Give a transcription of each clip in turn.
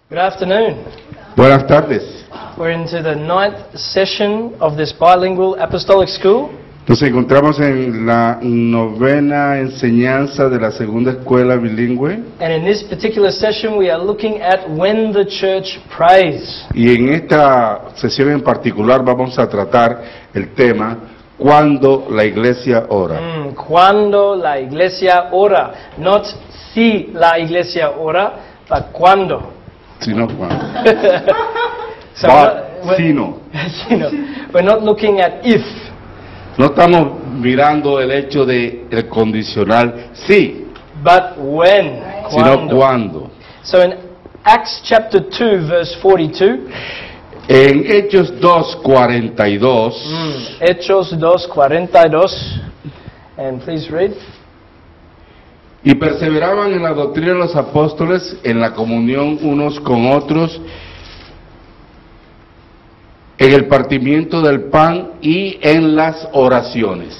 Good afternoon. Buenas tardes. We're into the 9th session of this bilingual apostolic school. Nos encontramos en la 9ª enseñanza de la segunda escuela bilingüe. And in this particular session we are looking at when the church prays. Y en esta sesión en particular vamos a tratar el tema cuando la iglesia ora. Cuando la iglesia ora. Not si la iglesia ora, but cuando. Sino cuando. So Sino. we're not looking at if. No estamos mirando el hecho de el condicional sí, But when. sino cuando. So in Acts chapter 2 verse 42. En Hechos 2:42. Hechos 2:42. And please read. Y perseveraban en la doctrina de los apóstoles, en la comunión unos con otros, en el partimiento del pan y en las oraciones.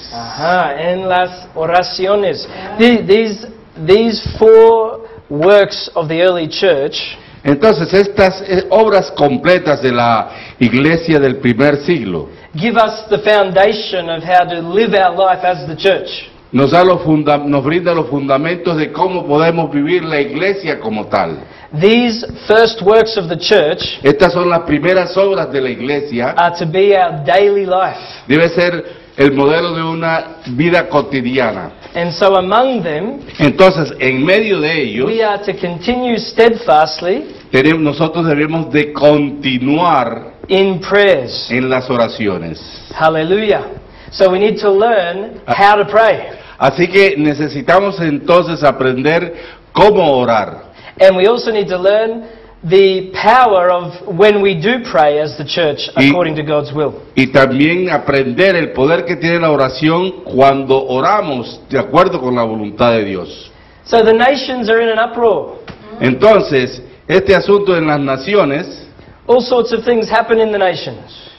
En las oraciones. These four works of the early church Entonces, estas obras completas de la iglesia del primer siglo give us the foundation of how to live our life as the church. nos brinda los fundamentos de cómo podemos vivir la iglesia como tal. These first works of the church Estas son las primeras obras de la iglesia. are to be our daily life. Debe ser el modelo de una vida cotidiana. And so among them, Entonces, en medio de ellos, we are to continue steadfastly nosotros debemos de continuar in prayers. en las oraciones. Hallelujah. So we need to learn how to pray. Así que necesitamos entonces aprender cómo orar. And we also need to learn the power of when we do pray as the church according to God's will. Y también aprender el poder que tiene la oración cuando oramos de acuerdo con la voluntad de Dios. So the nations are in an uproar. Entonces, este asunto en las naciones, All sorts of things happen in the nations.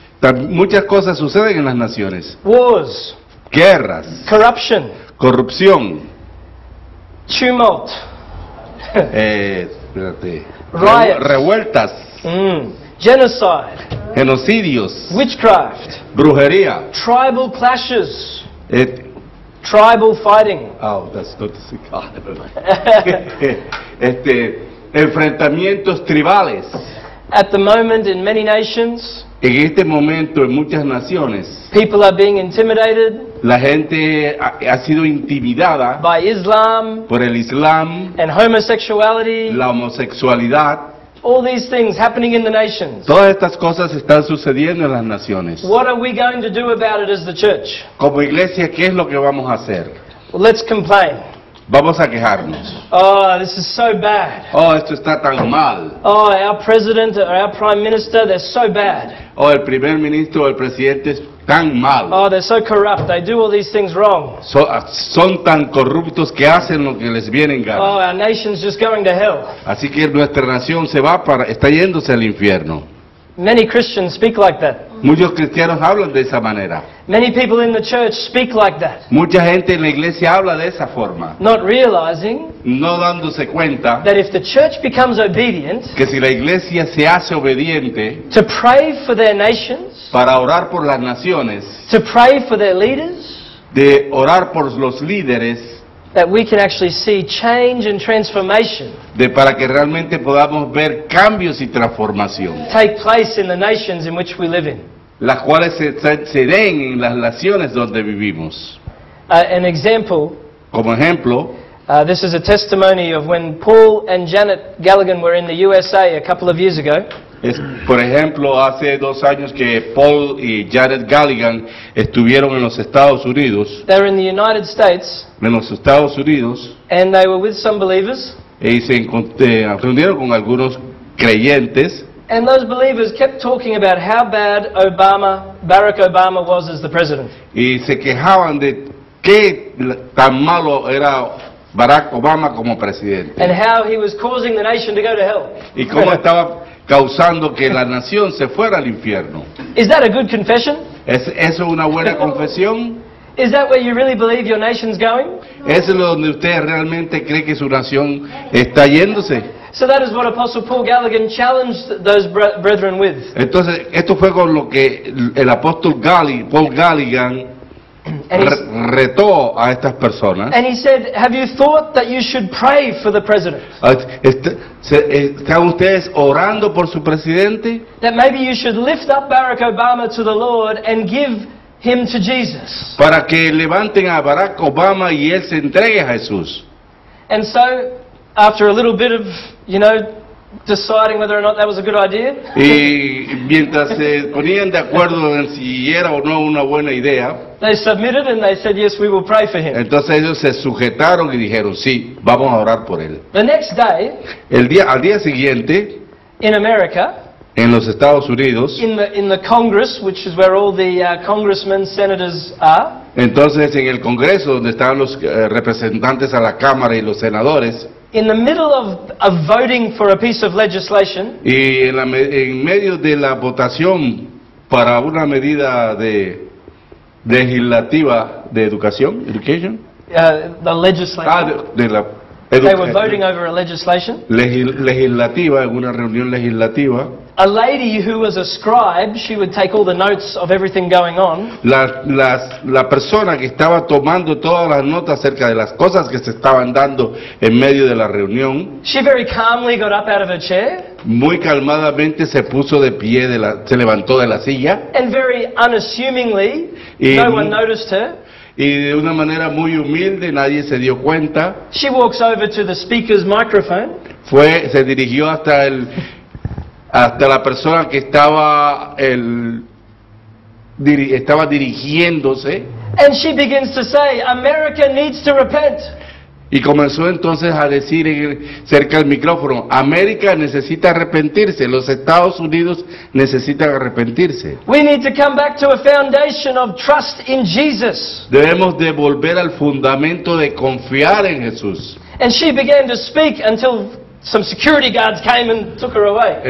muchas cosas suceden en las naciones. Wars, Guerras, corruption, corrupción, tumult, Riots. revueltas, genocide, genocidios, witchcraft, brujería. tribal clashes, eh, tribal fighting. Oh, that's not enfrentamientos tribales. At the moment in many nations, En este momento en muchas naciones people are being intimidated la gente ha sido intimidada by Islam por el Islam, and homosexuality. la homosexualidad. All these things happening in the nations. Todas estas cosas están sucediendo en las naciones. What are we going to do about it as the church? Como iglesia, ¿qué es lo que vamos a hacer? Well, let's complain. Vamos a quejarnos. Oh, this is so bad. Oh, esto está tan mal. Oh, our president or our prime minister, they're so bad. Oh, el primer ministro o el presidente es tan mal. Oh, they're so corrupt. They do all these things wrong. Son tan corruptos que hacen lo que les viene en gana. Oh, our nation's just going to hell. Así que nuestra nación está yéndose al infierno. Many Christians speak like that. Muchos cristianos hablan de esa manera. Many people in the church speak like that, Mucha gente en la iglesia habla de esa forma, not realizing no dándose cuenta that if the church becomes obedient que si la iglesia se hace obediente to pray for their nations, para orar por las naciones, to pray for their leaders, de orar por los líderes, that we can actually see change and transformation para que realmente podamos ver cambios y transformación, take place in the nations in which we live in. las cuales se den en las naciones donde vivimos. An example, Como ejemplo, this is a testimony of when Paul and Janet Galligan were in the USA a couple of years ago. por ejemplo, hace 2 años que Paul y Janet Galligan estuvieron en los Estados Unidos, They were in the United States and they were with some believers, y se reunieron con algunos creyentes, and those believers kept talking about how bad Barack Obama was as the president. y se quejaban de qué tan malo era Barack Obama como presidente, And how he was causing the nation to go to hell. y cómo estaba causando que la nación se fuera al infierno. Is that a good confession? ¿Es eso una buena confesión? Is that where you really believe your nation's going? ¿Es donde usted realmente cree que su nación está yéndose? So that is what Apostle Paul Galligan challenged those brethren with. Entonces, esto fue con lo que el apóstol Paul Galligan retó a estas personas. And he said, have you thought that you should pray for the president? ¿Están ustedes orando por su presidente? That maybe you should lift up Barack Obama to the Lord and give him to Jesus. Para que levanten a Barack Obama y él se entregue a Jesús. And so, after a little bit of, deciding whether or not that was a good idea, Y mientras se ponían de acuerdo en si era o no una buena idea, they submitted and they said, yes, we will pray for him. entonces ellos se sujetaron y dijeron, sí, vamos a orar por él. The next day, Al día siguiente, in America, en los Estados Unidos, in the Congress, which is where all the congressmen, senators are, entonces en el Congreso, donde estaban los representantes a la Cámara y los senadores, in the middle of voting for a piece of legislation, y en medio de la votación para una medida legislativa de education, the legislature, they were voting over a legislation. legislativa, en una reunión legislativa, A lady who was a scribe, she would take all the notes of everything going on. la persona que estaba tomando todas las notas acerca de las cosas que se estaban dando en medio de la reunión, She very calmly got up out of her chair muy calmadamente se puso de pie, se levantó de la silla, and very unassumingly, Y- no one noticed her. y de una manera muy humilde, nadie se dio cuenta, She walks over to the speaker's microphone se dirigió hasta la persona que estaba dirigiéndose, and she begins to say, America needs to repent. y comenzó entonces a decir cerca del micrófono, América necesita arrepentirse, los Estados Unidos necesitan arrepentirse. We need to come back to a foundation of trust in Jesus. Debemos de volver al fundamento de confiar en Jesús. And she began to speak until some security guards came and took her away.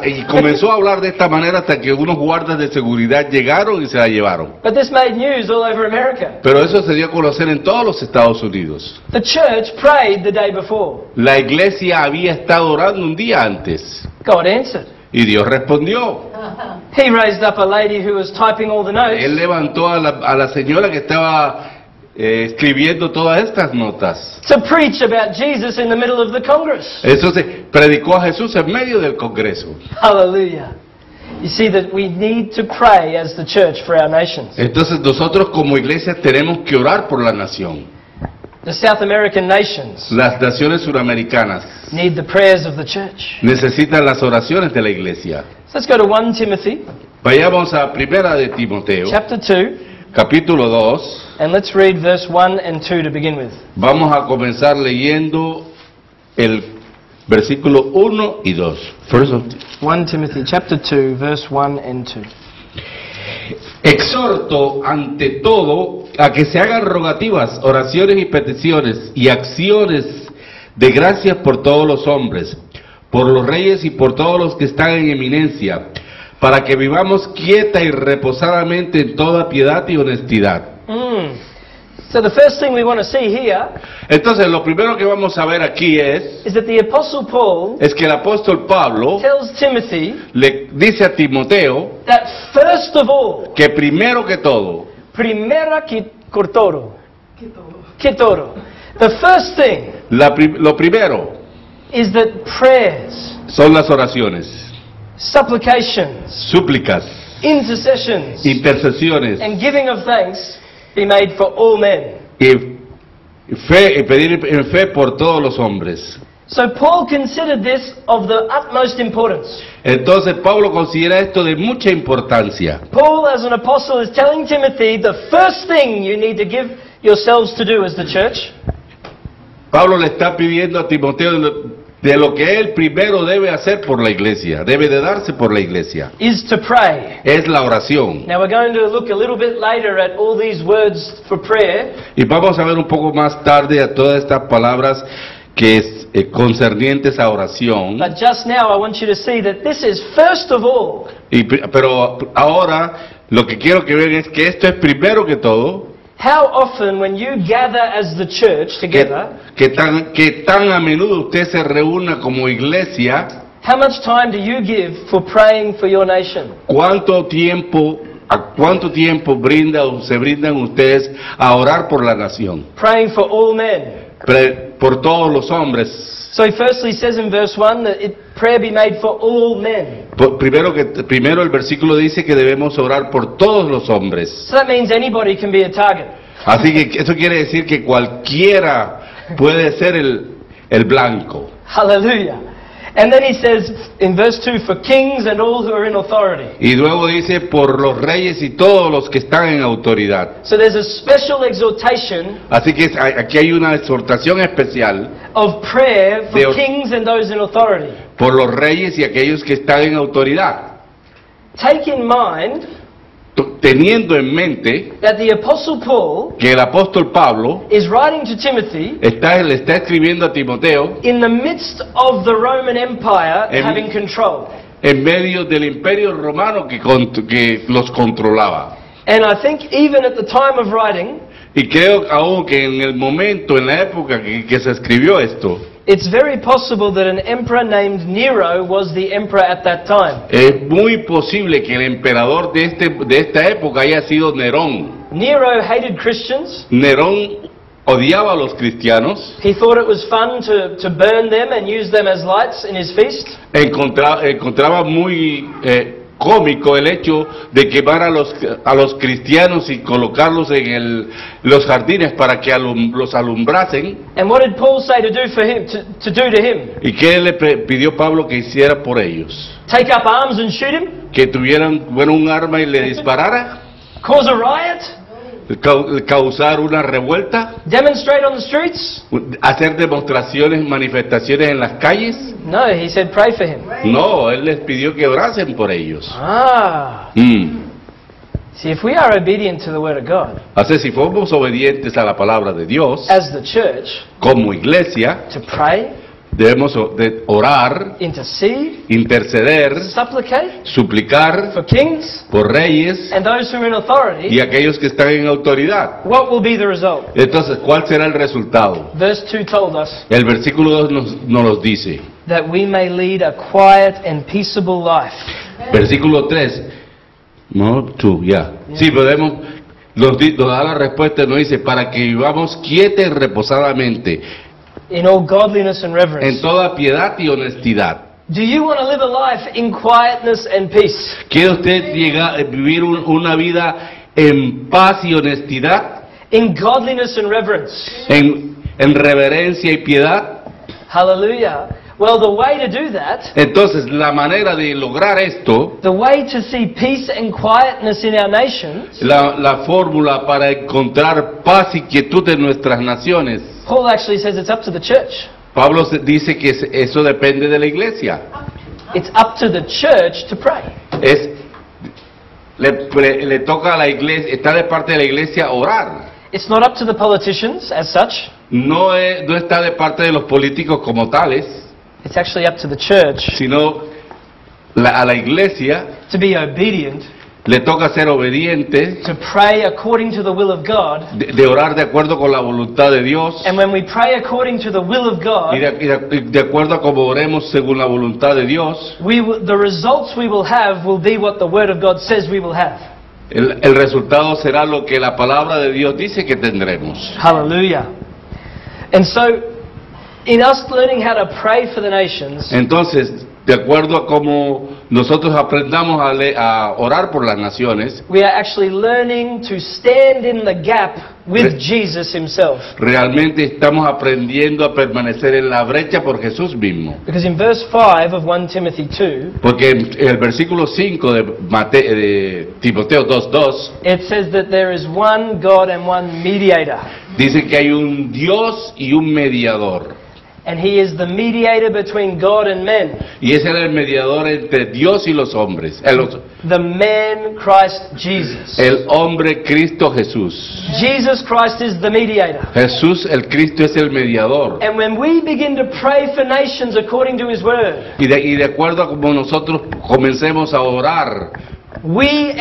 Y comenzó a hablar de esta manera hasta que unos guardas de seguridad llegaron y se la llevaron. But this made news all over America. Pero eso se dio a conocer en todos los Estados Unidos. The church prayed the day before. La iglesia había estado orando un día antes God answered. y Dios respondió. He raised up a lady who was typing all the notes. Él levantó a la señora que estaba escribiendo todas estas notas. To preach about Jesus in the middle of the Congress. Eso se predicó a Jesús en medio del Congreso. Hallelujah. You see that we need to pray as the church for our nations. Entonces nosotros como iglesia tenemos que orar por la nación. The South American nations Las naciones suramericanas need the prayers of the church. necesitan las oraciones de la iglesia. So let's go to 1 Timothy Vayamos a Primera de Timoteo, chapter 2, capítulo 2. and let's read verse 1 and 2 to begin with. Vamos a comenzar leyendo el versículo 1 y 2. 1 Timothy chapter 2, verse 1 and 2. Exhorto ante todo a que se hagan rogativas, oraciones y peticiones y acciones de gracias por todos los hombres, por los reyes y por todos los que están en eminencia, para que vivamos quieta y reposadamente en toda piedad y honestidad. So the first thing we want to see here Entonces, lo primero que vamos a ver aquí is that the Apostle Paul es que el apóstol Pablo tells Timothy le dice a Timoteo that first of all, que primero que todo, primera que todo, the first thing lo primero is that prayers, son las oraciones, supplications, súplicas, intercessions, intercesiones and giving of thanks be made for all men. y pedir en fe por todos los hombres. So Paul considered this of the utmost importance. Entonces Pablo considera esto de mucha importancia. Paul, as an apostle, is telling Timothy the first thing you need to give yourselves to do as the church Pablo le está pidiendo a Timoteo de lo que él primero debe hacer por la iglesia, debe de darse por la iglesia. is to pray. Es la oración. Now we're going to look a little bit later at all these words for prayer, Y vamos a ver un poco más tarde a todas estas palabras que es concernientes a oración. but just now I want you to see that this is first of all Pero ahora lo que quiero que vean es que esto es primero que todo how often when you gather as the church together, que tan a menudo usted se reúna como iglesia, how much time do you give for praying for your nation? ¿a cuánto tiempo se brindan ustedes a orar por la nación? Praying for all men. Por todos los hombres. So he firstly says in verse 1 that prayer be made for all men. Primero el versículo dice que debemos orar por todos los hombres. So that means anybody can be a target. Así que eso quiere decir que cualquiera puede ser el blanco. Hallelujah. And then he says in verse 2, for kings and all who are in authority. Y luego dice por los reyes y todos los que están en autoridad. So there's a special exhortation. Así que aquí hay una exhortación especial Of prayer for kings and those in authority. Por los reyes y aquellos que están en autoridad. Take in mind teniendo en mente that the Apostle Paul que el apóstol Pablo is writing to Timothy le está escribiendo a Timoteo in the midst of the Roman Empire having control. En medio del imperio romano que los controlaba. And I think even at the time of writing, y creo aún que en el momento, en la época que se escribió esto, it's very possible that an emperor named Nero was the emperor at that time. Es muy posible que el emperador de esta época haya sido Nerón. Nero hated Christians. Nerón odiaba a los cristianos. He thought it was fun to burn them and use them as lights in his feast. Encontraba muy cómico el hecho de quemar a los cristianos y colocarlos en los jardines para que los alumbrasen. And what did Paul say to do for him? To do to him? ¿Y qué le pidió Pablo que hiciera por ellos? Take up arms and shoot him? Que tuvieran un arma y le disparara. Cause a riot? Causar una revuelta. Demonstrate on the streets? Hacer demostraciones, manifestaciones en las calles. No, he said pray for him. No, él les pidió que orasen por ellos. See, if we are obedient to the word of God, así si somos obedientes a la palabra de Dios, as the church, como iglesia, to pray, debemos orar, intercede, interceder, supplicate, suplicar for kings, por reyes and those who are in authority. Y aquellos que están en autoridad. What will be the result? Entonces, ¿cuál será el resultado? Verse 2 told us. El versículo 2 nos los dice. That we may lead a quiet and peaceable life. Versículo 3. No, 2, ya. Sí, podemos. Nos da la respuesta, nos dice, para que vivamos quieta y reposadamente. In all godliness and reverence. En toda piedad y honestidad. Do you want to live a life in quietness and peace? ¿Quiere usted vivir una vida en paz y honestidad? In godliness and reverence. En reverencia y piedad. Hallelujah. Well, the way to do that, entonces la manera de lograr esto, the way to see peace and quietness in our nations, la fórmula para encontrar paz y quietud en nuestras naciones, Paul actually says it's up to the church. Pablo dice que eso depende de la iglesia. It's up to the church to pray. Le toca a la iglesia, está de parte de la iglesia orar. It's not up to the politicians as such. No está de parte de los políticos como tales. It's actually up to the church. Sino a la iglesia. To be obedient. Le toca ser obediente. To pray according to the will of God. De orar de acuerdo con la voluntad de Dios. And when we pray according to the will of God. Y de acuerdo a como oremos según la voluntad de Dios. The results we will have will be what the Word of God says we will have. El resultado será lo que la palabra de Dios dice que tendremos. Hallelujah. And so, in us learning how to pray for the nations, entonces, de acuerdo a cómo nosotros aprendamos a orar por las naciones, we are actually learning to stand in the gap with Jesus himself. Realmente estamos aprendiendo a permanecer en la brecha por Jesús mismo. Because in verse 5 of 1 Timothy 2, porque en el versículo 5 de Timoteo 2:2, it says that there is one God and one mediator. Dice que hay un Dios y un mediador. And he is the mediator between God and men. Y es el mediador entre Dios y los hombres. The man Christ Jesus. El hombre Cristo Jesús. Jesus Christ is the mediator. Jesús el Cristo es el mediador. And when we begin to pray for nations according to his word. Y de acuerdo a como nosotros comencemos a orar we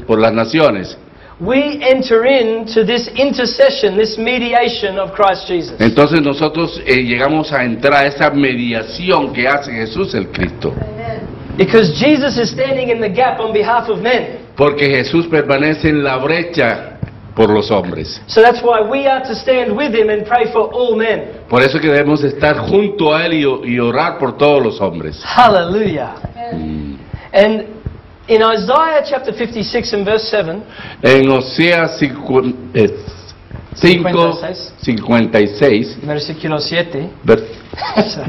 por las naciones. we enter into this intercession, this mediation of Christ Jesus. Entonces nosotros llegamos a entrar a esa mediación que hace Jesús el Cristo. Because Jesus is standing in the gap on behalf of men. Porque Jesús permanece en la brecha por los hombres. So that's why we are to stand with him and pray for all men. Por eso que debemos estar junto a Él y orar por todos los hombres. Hallelujah. And in Isaiah chapter 56 and verse 7, En Oseas 5:56, versículo 7.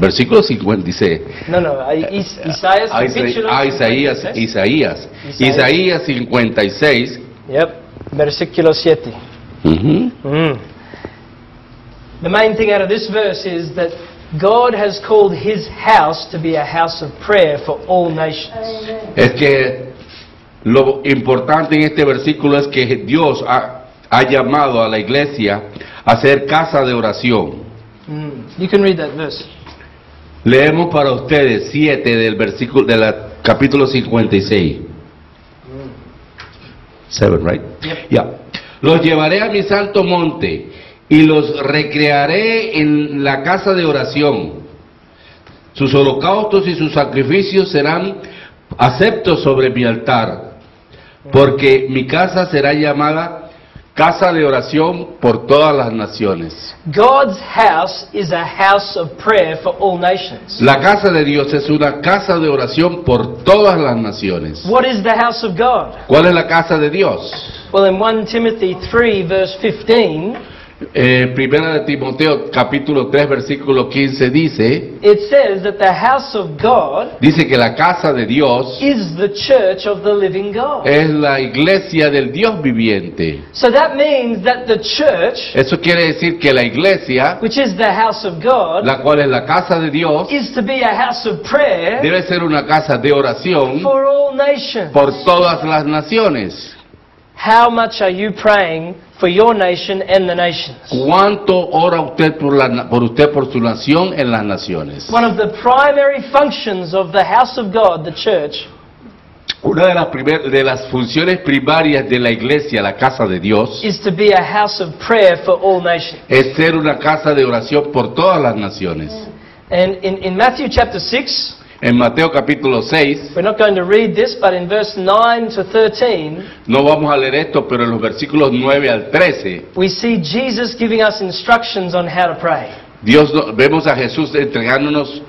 versículo 56. No, Isaías capítulo Isaías 56. Yep, versículo 7. The main thing out of this verse is that God has called His house to be a house of prayer for all nations. Es que lo importante en este versículo es que Dios ha llamado a la iglesia a ser casa de oración. You can read that verse. Leemos para ustedes 7 del versículo del capítulo 56. 7, right? Yep. Yeah. Los llevaré a mi santo monte y los recrearé en la casa de oración. Sus holocaustos y sus sacrificios serán aceptos sobre mi altar, porque mi casa será llamada casa de oración por todas las naciones. God's house is a house of prayer for all nations. La casa de Dios es una casa de oración por todas las naciones. What is the house of God? ¿Cuál es la casa de Dios? Well, in 1 Timothy 3 verse 15, Primera de Timoteo capítulo 3 versículo 15 dice it says that the house of God que la casa de Dios is the church of the living God. es la iglesia del Dios viviente. So that means that the church, Eso quiere decir que la iglesia, which is the house of God, la cual es la casa de Dios, is to be a house of prayer debe ser una casa de oración for all nations. por todas las naciones. How much are you praying for your nation and the nations? ¿Cuánto ora usted por su nación en las naciones? One of the primary functions of the house of God, the church, Una de las funciones primarias de la iglesia, la casa de Dios, is to be a house of prayer for all nations. es ser una casa de oración por todas las naciones. And in Matthew chapter 6, En Mateo capítulo 6, we're not going to read this, but in verse 9 to 13, no vamos a leer esto, pero en los versículos 9 al 13, we see Jesus giving us instructions on how to pray. vemos a Jesús entregándonos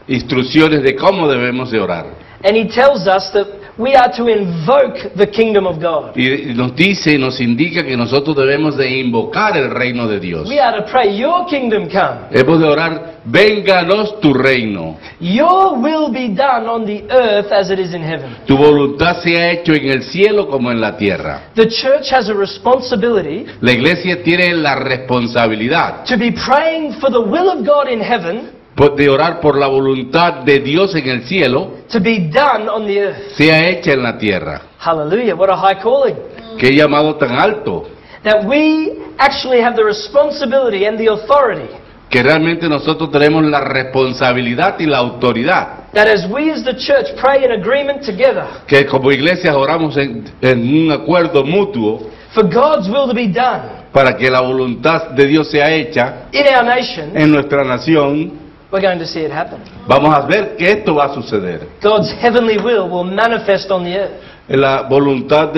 instrucciones de cómo debemos de orar. And he tells us that we are to invoke the kingdom of God. Y nos dice y nos indica que nosotros debemos de invocar el reino de Dios. We are to pray, your kingdom come. Hemos de orar, vénganos tu reino. Your will be done on the earth as it is in heaven. Tu voluntad sea hecho en el cielo como en la tierra. The church has a responsibility La iglesia tiene la responsabilidad to be praying for the will of God in heaven de orar por la voluntad de Dios en el cielo, to be done on the earth. sea hecha en la tierra. Hallelujah, what a high calling. Qué llamado tan alto. That we actually have the responsibility and the authority. Que realmente nosotros tenemos la responsabilidad y la autoridad. That as we as the church pray in agreement together Que como iglesias oramos en un acuerdo mutuo for God's will to be done para que la voluntad de Dios sea hecha in our nation, en nuestra nación. we're going to see it happen. Vamos a ver que esto va a suceder. God's heavenly will manifest on the earth. La voluntad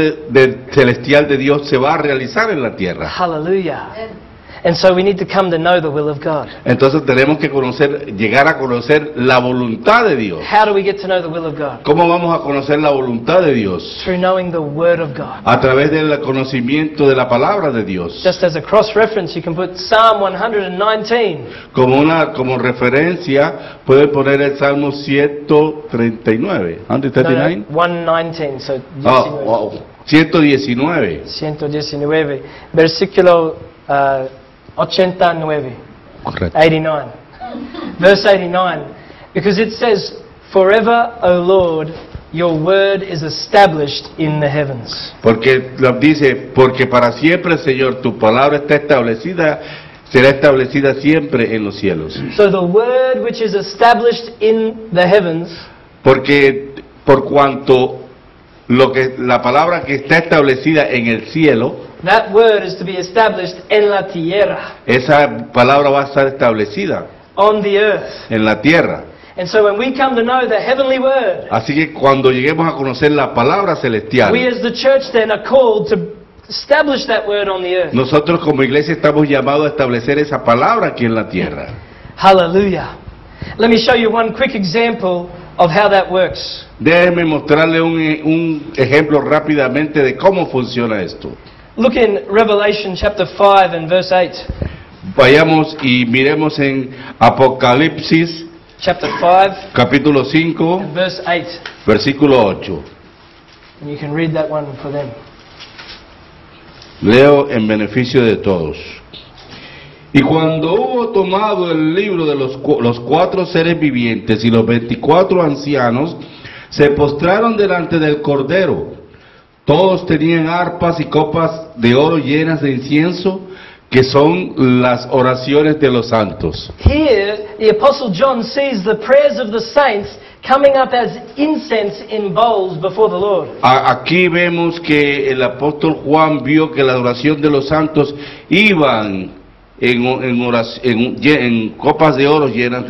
celestial de Dios se va a realizar en la tierra. Hallelujah. And so we need to come to know the will of God. Entonces tenemos que llegar a conocer la voluntad de Dios. How do we get to know the will of God? ¿Cómo vamos a conocer la voluntad de Dios? Through knowing the Word of God. A través del conocimiento de la palabra de Dios. Just as a cross-reference, you can put Psalm 119. Como referencia, puede poner el Salmo 139. 139? 119, so 119. 119, versículo 89. Correcto. 89. Verse 89. Because it says, "Forever, O Lord, your word is established in the heavens." Porque dice, porque para siempre, Señor, tu palabra está establecida, será establecida siempre en los cielos. So the word which is established in the heavens Porque por cuanto la palabra que está establecida en el cielo, that word is to be established en la tierra, esa palabra va a estar establecida on the earth. en la tierra. And so when we come to know the heavenly word, Así que cuando lleguemos a conocer la palabra celestial, we as the church then are called to establish that word on the earth. nosotros como iglesia estamos llamados a establecer esa palabra aquí en la tierra. Hallelujah. Let me show you one quick example of how that works. Déjenme mostrarle un ejemplo rápidamente de cómo funciona esto. Look in Revelation chapter 5 and verse 8. Vayamos y miremos en Apocalipsis Chapter 5 capítulo 5, and verse 8. versículo 8. And you can read that one for them. Leo en beneficio de todos. Y cuando hubo tomado el libro de los 4 seres vivientes y los 24 ancianos, se postraron delante del Cordero. Todos tenían arpas y copas de oro llenas de incienso, que son las oraciones de los santos. Here, the Apostle John sees the prayers of the saints coming up as incense in bowls before the Lord. Aquí vemos que el apóstol Juan vio que la oración de los santos iban en copas de oro llenas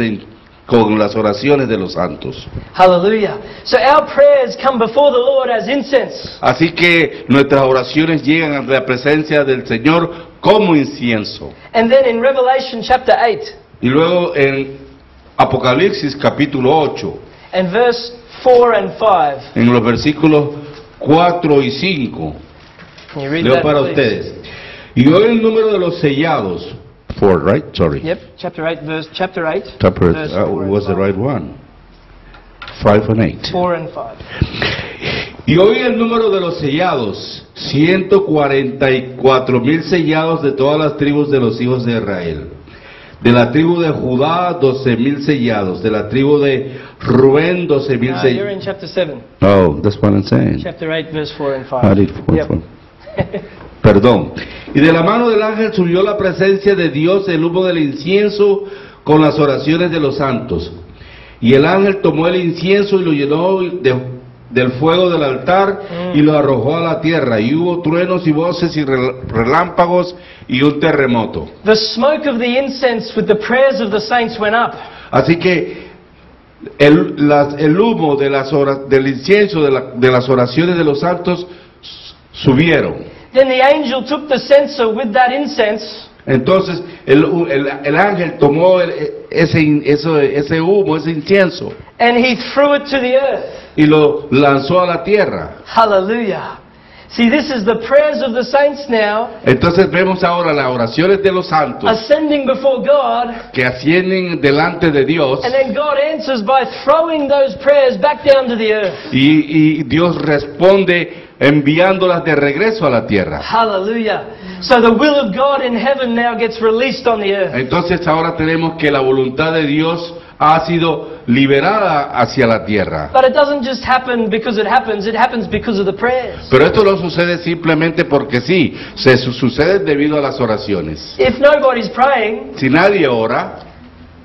con las oraciones de los santos. Hallelujah. So our prayers come before the Lord as incense. Así que nuestras oraciones llegan a la presencia del Señor como incienso. And then in Revelation chapter 8 Y luego en Apocalipsis capítulo 8, and verse 4 and 5. en los versículos 4 y 5, Can you read leo that, para please? ustedes. Y hoy el número de los sellados, 4, right? Sorry. Yep, chapter 8, verse verse Was the 4 right one. 5 and 8. 4 and 5. Y hoy el número de los sellados, 144,000 sellados de todas las tribus de los hijos de Israel. De la tribu de Judá, 12,000 sellados. De la tribu de Rubén, 12,000 You're sellados. in chapter 7, Oh, that's what I'm saying. chapter 8, verse 4 and 5. I did four, Yep. four. Perdón. Y de la mano del ángel subió la presencia de Dios, el humo del incienso con las oraciones de los santos. Y el ángel tomó el incienso y lo llenó del fuego del altar y lo arrojó a la tierra. Y hubo truenos y voces y relámpagos y un terremoto. The smoke of the incense with the prayers of the saints went up. Así que el humo de del incienso de las oraciones de los santos subieron. Then the angel took the censer with that incense Entonces el ángel tomó ese humo, ese incienso, and he threw it to the earth. y lo lanzó a la tierra. Hallelujah. See, this is the prayers of the saints now Entonces vemos ahora las oraciones de los santos ascending before God, que ascienden delante de Dios, and then God answers by throwing those prayers back down to the earth. y Dios responde enviándolas de regreso a la tierra. Hallelujah. So the will of God in heaven now gets released on the earth. Entonces ahora tenemos que la voluntad de Dios ha sido liberada hacia la tierra. But it doesn't just happen because it happens because of the prayers. Pero esto no sucede simplemente porque sí, sucede debido a las oraciones. If nobody's praying, Si nadie ora,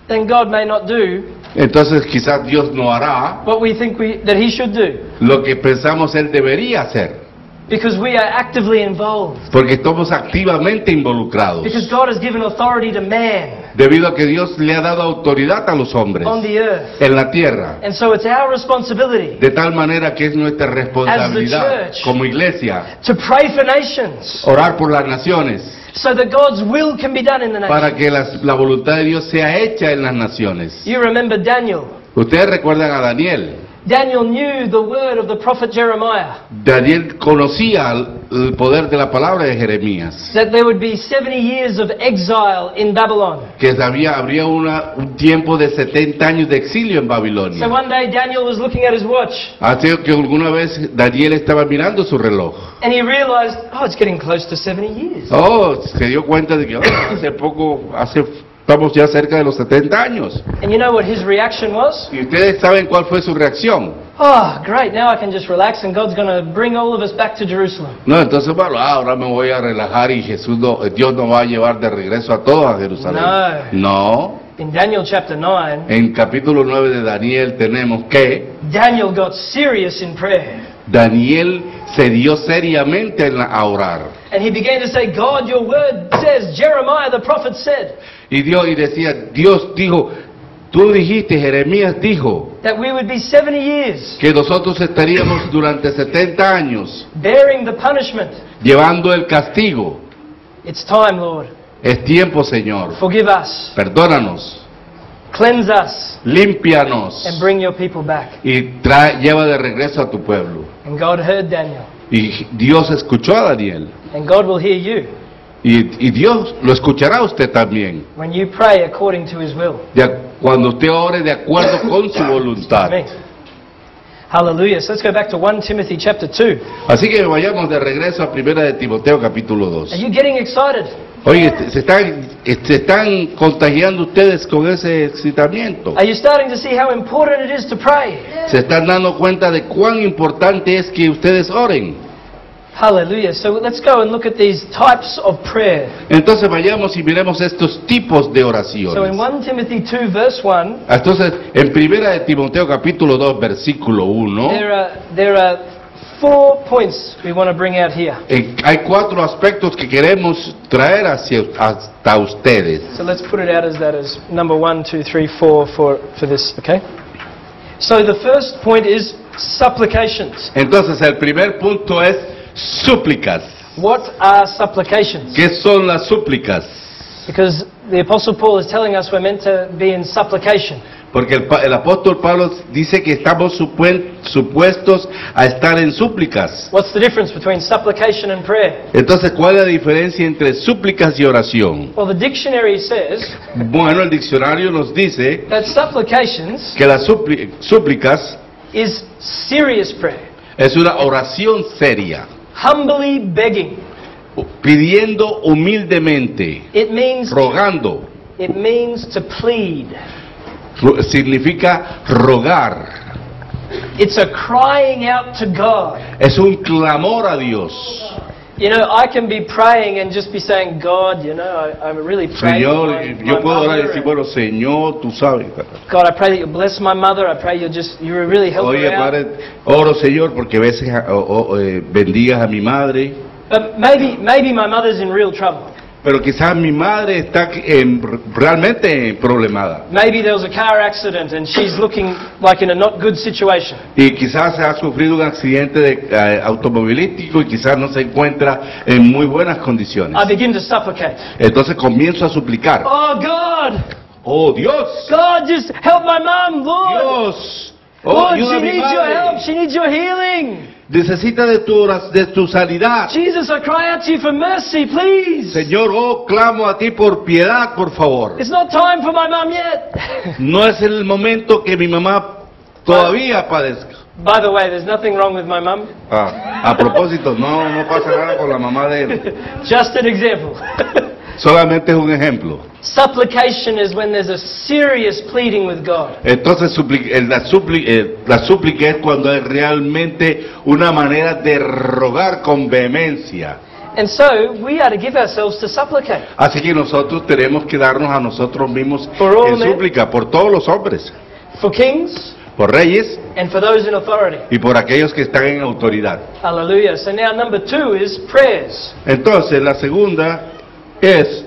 then God may not do entonces quizás Dios no hará what we think that He should do, lo que pensamos Él debería hacer, because we are actively involved. porque estamos activamente involucrados, Because God has given authority to man debido a que Dios le ha dado autoridad a los hombres on the earth. en la tierra, And so it's our responsibility de tal manera que es nuestra responsabilidad church como iglesia to pray for nations orar por las naciones, so that God's will can be done in the para nations. que la voluntad de Dios sea hecha en las naciones. You remember Daniel. Ustedes recuerdan a Daniel. Daniel knew the word of the prophet Jeremiah, Daniel conocía el poder de la palabra de Jeremías, that there would be 70 years of exile in Babylon. que habría un tiempo de 70 años de exilio en So Babilonia. one day Daniel was looking at his watch Así que alguna vez Daniel estaba mirando su reloj. and he realized, oh, it's getting close to 70 years. Oh, se dio cuenta de que estamos ya cerca de los 70 años. And you know what his reaction was? Y ustedes saben cuál fue su reacción. Oh, great, now I can just relax and God's going to bring all of us back to Jerusalem. No, entonces bueno, ahora me voy a relajar y Dios nos va a llevar de regreso a todos a Jerusalén. No. In Daniel chapter 9, En capítulo 9 de Daniel tenemos que Daniel got serious in prayer. Daniel se dio seriamente a orar. And he began to say, God, your word says, Jeremiah the prophet said, Y decía, Dios dijo, tú dijiste, Jeremías dijo, that we would be 70 years que nosotros estaríamos durante 70 años bearing the punishment. llevando el castigo. It's time, Lord. Es tiempo, Señor. Forgive us, Perdónanos, cleanse us, límpianos and bring your people back. y lleva de regreso a tu pueblo. And God heard Daniel. Y Dios escuchó a Daniel. And God will hear you Y Dios lo escuchará a usted también. when you pray according to His will. Cuando usted ore de acuerdo con su voluntad. Amen. Hallelujah. So let's go back to 1 Timothy chapter 2. Así que vayamos de regreso a 1 de Timoteo capítulo Are 2. you getting excited? Oye, se están contagiando ustedes con ese excitamiento. Are you starting to see how important it is to pray? Se están dando cuenta de cuán importante es que ustedes oren. Hallelujah. So let's go and look at these types of prayer. Entonces vayamos y miremos estos tipos de So in oraciones. 1 Timothy 2 verse 1, Entonces, en 1 de Timoteo capítulo 2 versículo 1, there are 4 points we want to bring out here. hay 4 aspectos que queremos traer hasta ustedes. So let's put it out as that as number 1, 2, 3, 4 for this, okay? So the first point is supplications. Entonces, el primer punto es súplicas. What are supplications? ¿Qué son las súplicas? Because the Apostle Paul is telling us we're meant to be in supplication. Porque el apóstol Pablo dice que estamos supuestos a estar en súplicas. What's the difference between supplication and prayer? Entonces, ¿cuál es la diferencia entre súplicas y oración? Well, the dictionary says Bueno, el diccionario nos dice that supplications que las súplicas is serious prayer, es una oración seria, humbly begging. pidiendo humildemente, It means rogando. to plead. Significa rogar. It's a crying out to God. Es un clamor a Dios. You know, I can be praying and just be saying, God, you know, I'm really praying. Señor, yo puedo orar y decir, bueno, Señor, tú sabes. God, I pray that you'll bless my mother. I pray you really help Oye, her out. Padre, oro, Señor, porque a veces bendigas a mi madre. But maybe my mother's in real trouble. Pero quizás mi madre está realmente problemada. Maybe there was a car accident and she's looking like in a not good situation. Y quizás ha sufrido un accidente automovilístico y quizás no se encuentra en muy buenas condiciones. I begin to supplicate. Entonces comienzo a suplicar. Oh God! ¡Oh, Dios! God, just help my mom, Lord! ¡Dios! ¡Oh, Lord, ayuda she a mi needs your help. madre! She needs your healing. Necesita de tu sanidad. Jesus, I cry out to you for mercy, please. Señor, oh, clamo a ti por piedad, por favor. It's not time for my mom yet. No es el momento que mi mamá todavía padezca. By the way, there's nothing wrong with my mom. A propósito, no pasa nada con la mamá de él. Just an example. Solamente es un ejemplo. Supplication is when there's a serious pleading with God. Entonces la súplica es cuando es realmente una manera de rogar con vehemencia. And so we are to give ourselves to supplicate. Así que nosotros tenemos que darnos a nosotros mismos For all en men. súplica por todos los hombres, For kings por reyes and for those in authority. y por aquellos que están en autoridad. Hallelujah. So now number 2 is prayers. Entonces la segunda es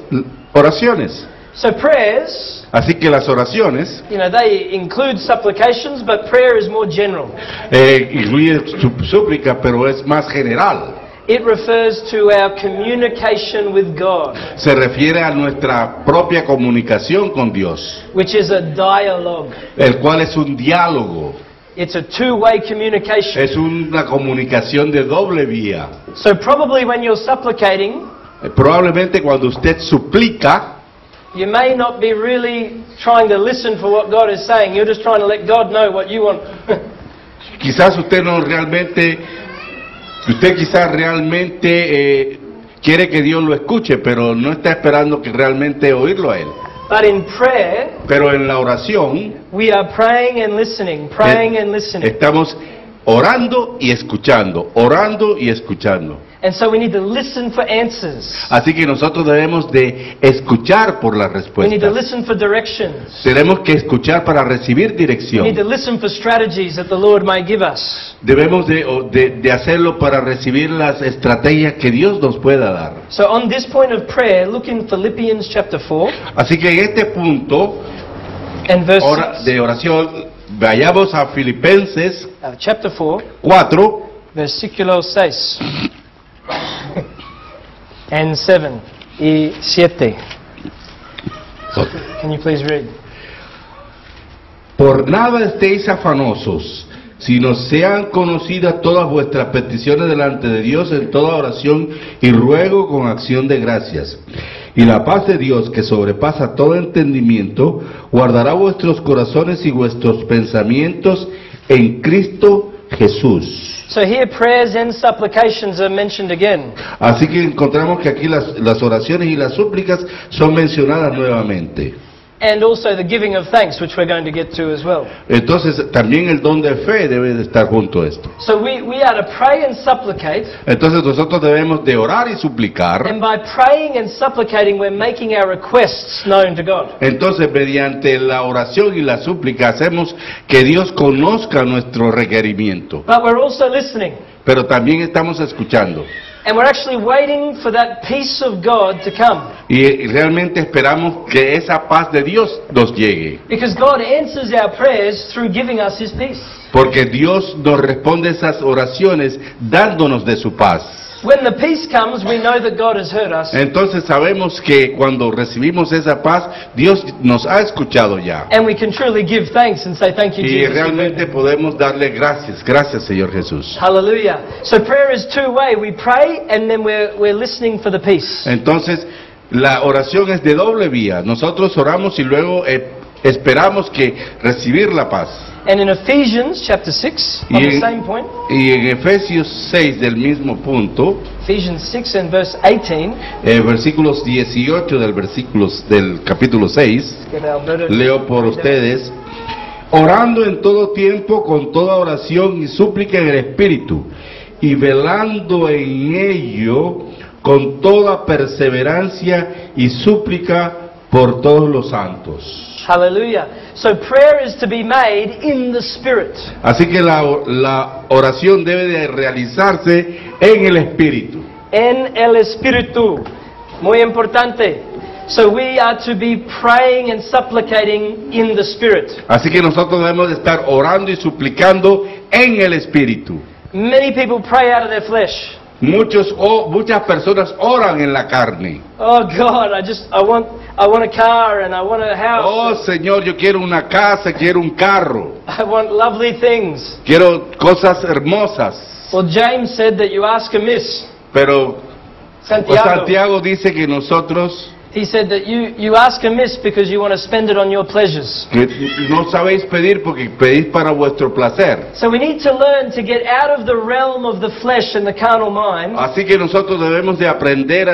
oraciones. So prayers, Así que las oraciones you know, they include supplications, but prayer is more general. incluyen súplica, pero es más general. It refers to our communication with God, Se refiere a nuestra propia comunicación con Dios, which is a dialogue. el cual es un diálogo, It's a two-way communication. es una comunicación de doble vía. So probably when you're supplicating, Probablemente cuando usted suplica, you may not be really trying to listen for what God is saying. You're just trying to let God know what you want. quizás usted quizás realmente quiere que Dios lo escuche, pero no está esperando que realmente oírlo a él. But in prayer, Pero en la oración we are praying and listening, praying and listening. estamos orando y escuchando, orando y escuchando. And so we need to listen for answers. Así que nosotros debemos de escuchar por las We need to respuestas. listen for directions. Tenemos que escuchar para recibir We dirección. need to listen for strategies that the Lord may give us. Debemos de hacerlo para recibir las estrategias que Dios nos pueda dar. So on this point of prayer, look in Philippians chapter 4 Así que en este punto and verse de oración, vayamos a Filipenses chapter 4, 4, versículo 6 and 7 y 7. Can you please read? Por nada estéis afanosos, sino sean conocidas todas vuestras peticiones delante de Dios en toda oración y ruego con acción de gracias. Y la paz de Dios, que sobrepasa todo entendimiento, guardará vuestros corazones y vuestros pensamientos en Cristo Jesús. So here prayers and supplications are mentioned again. Así que encontramos que aquí las oraciones y las súplicas son mencionadas nuevamente. And also the giving of thanks, which we're going to get to as well. Entonces también el don de fe debe de estar junto a esto. So we are to pray and supplicate, Entonces nosotros debemos de orar y suplicar. and by praying and supplicating we're making our requests known to God. Entonces mediante la oración y la súplica hacemos que Dios conozca nuestro requerimiento. But we're also listening, Pero también estamos escuchando. and we're actually waiting for that peace of God to come. Y realmente esperamos que esa paz de Dios nos llegue. Because God answers our prayers through giving us His peace. Porque Dios nos responde esas oraciones dándonos de su paz. When the peace comes, we know that God has heard us, Entonces sabemos que cuando recibimos esa paz, Dios nos ha escuchado ya. and we can truly give thanks and say, thank you, Y Jesus. realmente podemos darle gracias. Gracias, Señor Jesús. Hallelujah. So prayer is two-way. We pray and then we're listening for the peace. Entonces, la oración es de doble vía. Nosotros oramos y luego esperamos que recibir la paz. And in Ephesians chapter 6, on the same point, Y en Efesios 6 del mismo punto, Ephesians 6 and verse 18, versículos 18 del capítulo 6, get Alberto. leo por ustedes: orando en todo tiempo con toda oración y súplica en el Espíritu, y velando en ello con toda perseverancia y súplica por todos los santos. Hallelujah. So prayer is to be made in the Spirit. Así que la oración debe de realizarse en el Espíritu. En el Espíritu. Muy importante. So we are to be praying and supplicating in the Spirit. Así que nosotros debemos de estar orando y suplicando en el Espíritu. Many people pray out of their flesh. Muchas personas oran en la carne. Oh God, I want a car and I want a house. Oh Señor, yo quiero una casa, quiero un carro, I want lovely things. quiero cosas hermosas. Well, James said that you ask amiss. Pero Santiago. Santiago dice que nosotros He said that you ask amiss because you want to spend it on your pleasures. que no sabéis pedir porque pedís para vuestro placer. So we need to learn to get out of the realm of the flesh and the carnal mind Así que nosotros debemos de aprender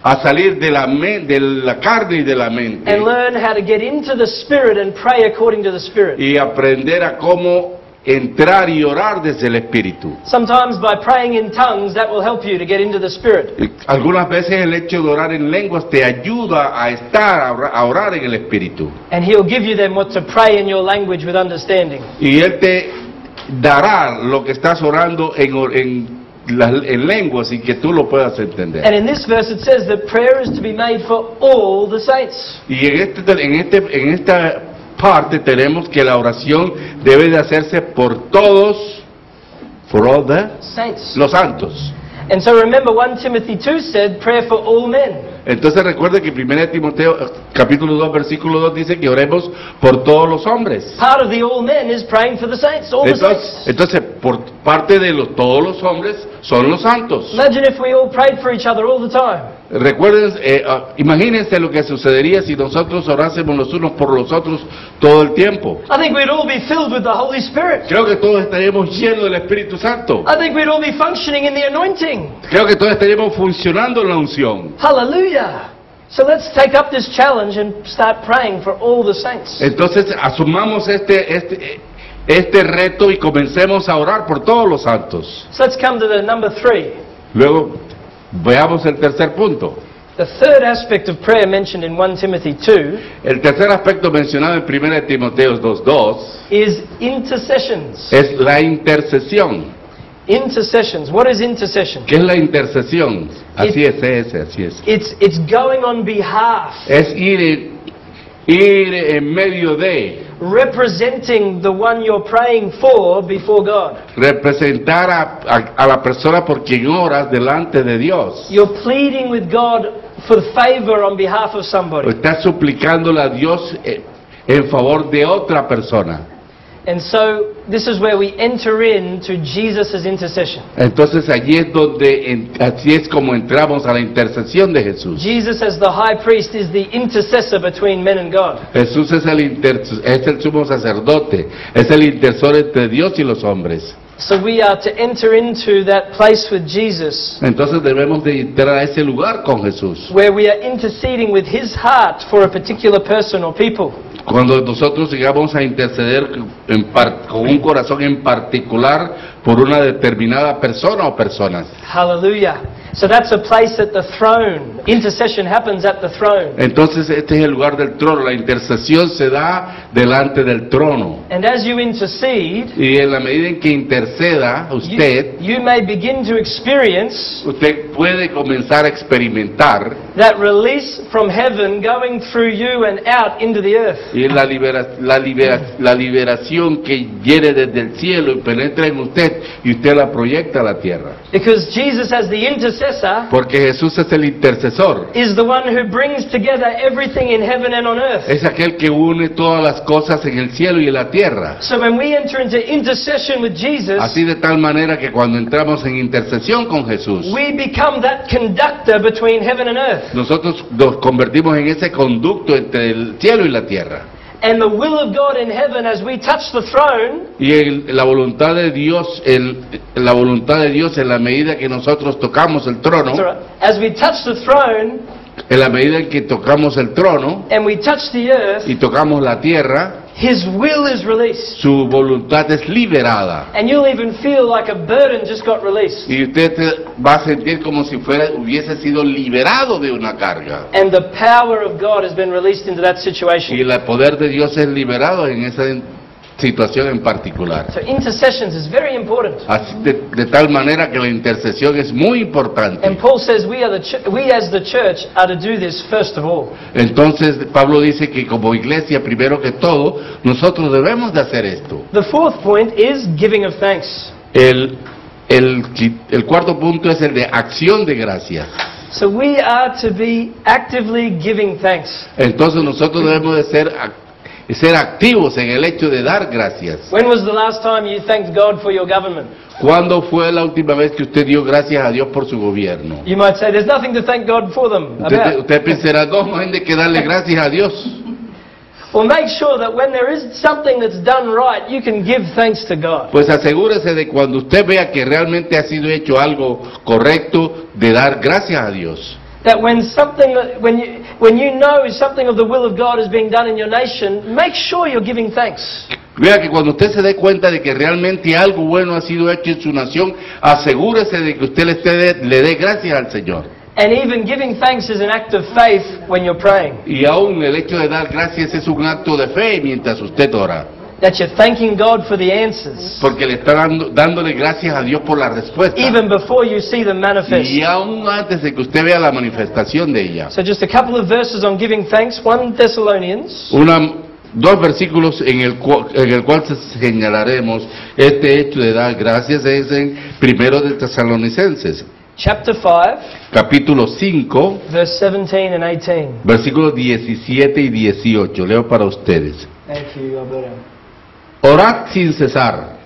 a salir de la carne y de la mente and learn how to get into the Spirit and pray according to the Spirit. y aprender a cómo entrar y orar desde el Espíritu. Sometimes by praying in tongues, that will help you to get into the Spirit. Algunas veces el hecho de orar en lenguas te ayuda a orar en el Espíritu. And He'll give you then what to pray in your language with understanding. Y Él te dará lo que estás orando en lenguas y que tú lo puedas entender. And in this verse it says that prayer is to be made for all the saints. Y en esta parte tenemos que la oración debe de hacerse por todos, for all Saints. los santos. And so remember 1 Timothy 2 said prayer for all men. Entonces recuerde que 1 Timoteo capítulo 2 versículo 2 dice que oremos por todos los hombres. Part of the all men is praying for the saints, all the saints. Entonces por parte de todos los hombres son los santos. Imagine if we all prayed for each other all the time. Recuerden, imagínense lo que sucedería si nosotros orásemos los unos por los otros todo el tiempo. I think we'd all be filled with the Holy Spirit. Creo que todos estaríamos llenos del Espíritu Santo. I think we'd all be functioning in the anointing. Creo que todos estaríamos funcionando en la unción. Hallelujah. So let's take up this challenge and start praying for all the saints. Entonces asumamos este reto y comencemos a orar por todos los santos. So let's come to the number 3. Luego, veamos el tercer punto. The third aspect of prayer mentioned in 1 Timothy 2 El tercer aspecto mencionado en 1 Timoteo 2:2 is intercessions. es la intercesión. Intercessions. What is intercession? ¿Qué es la intercesión? Así es. It's going on behalf, Es ir en medio de, representing the one you're praying for before God. representar a la persona por quien oras delante de Dios. You're pleading with God for favor on behalf of somebody. Estás suplicándole a Dios en favor de otra persona. And so this is where we enter into Jesus' intercession. Entonces allí es así es como entramos a la intercesión de Jesús. Jesus as the high priest is the intercessor between men and God. Jesús es el sumo sacerdote, es el intercesor entre Dios y los hombres. So we are to enter into that place with Jesus, Entonces debemos de entrar a ese lugar con Jesús. where we are interceding with His heart for a particular person or people. Cuando nosotros llegamos a interceder con un corazón en particular por una determinada persona o personas. Hallelujah. So that's a place at the throne. Intercession happens at the throne. Entonces este es el lugar del trono, la intercesión se da delante del trono. And as you intercede, Y en la medida en que interceda usted, you may begin to experience usted puede comenzar a experimentar that release from heaven going through you and out into the earth. y la liberación que viene desde el cielo y penetra en usted y usted la proyecta a la tierra. Because Jesus as the intercessor Porque Jesús es el intercesor. is the one who brings together everything in heaven and on earth. Es aquel que une todas las cosas en el cielo y en la tierra. So when we enter into intercession with Jesus, Así de tal manera que cuando entramos en intercesión con Jesús, we become that conductor between heaven and earth. nosotros nos convertimos en ese conducto entre el cielo y la tierra. And the will of God in heaven as we touch the throne Y la voluntad de Dios, la voluntad de Dios en la medida que nosotros tocamos el trono, as we touch the throne en la medida en que tocamos el trono and we touch the earth, y tocamos la tierra, His will is released. su voluntad es liberada. And you'll even feel like a burden just got released. Y usted va a sentir como si hubiese sido liberado de una carga. And the power of God has been released into that Y situation. el poder de Dios es liberado en esa situación en particular. So intercessions is very important. Así de tal manera que la intercesión es muy importante. And Paul says we as the church are to do this first of all. Entonces Pablo dice que como iglesia, primero que todo, nosotros debemos de hacer esto. The fourth point is giving of thanks. El cuarto punto es el de acción de gracias. So we are to be actively giving thanks. Entonces nosotros debemos de ser activos en el hecho de dar gracias. When was the last time you thanked God for your government? ¿Cuándo fue la última vez que usted dio gracias a Dios por su gobierno? You might say there's nothing to thank God for them about. Usted pensará, no hay de que darle gracias a Dios. Well, make sure that when there is something that's done right, you can give thanks to God. Pues asegúrese de cuando usted vea que realmente ha sido hecho algo correcto, de dar gracias a Dios. That when you know something of the will of God is being done in your nation, make sure you're giving thanks. Vea que cuando usted se dé cuenta de que realmente algo bueno ha sido hecho en su nación, asegúrese de que usted le dé gracias al Señor. And even giving thanks is an act of faith when you're praying. Y aún el hecho de dar gracias es un acto de fe mientras usted ora. That you're thanking God for the answers, Porque le está dándole gracias a Dios por la respuesta. even before you see them manifest. Y aún antes de que usted vea la manifestación de ella. So just a couple of verses on giving thanks. 1 Thessalonians Dos versículos en el cual señalaremos este hecho de dar gracias es en 1 de Tesalonicenses, chapter 5, capítulo 5, verse 17 and 18. versículos 17 y 18. Leo para ustedes. Thank you, Alberto. Orad sin cesar.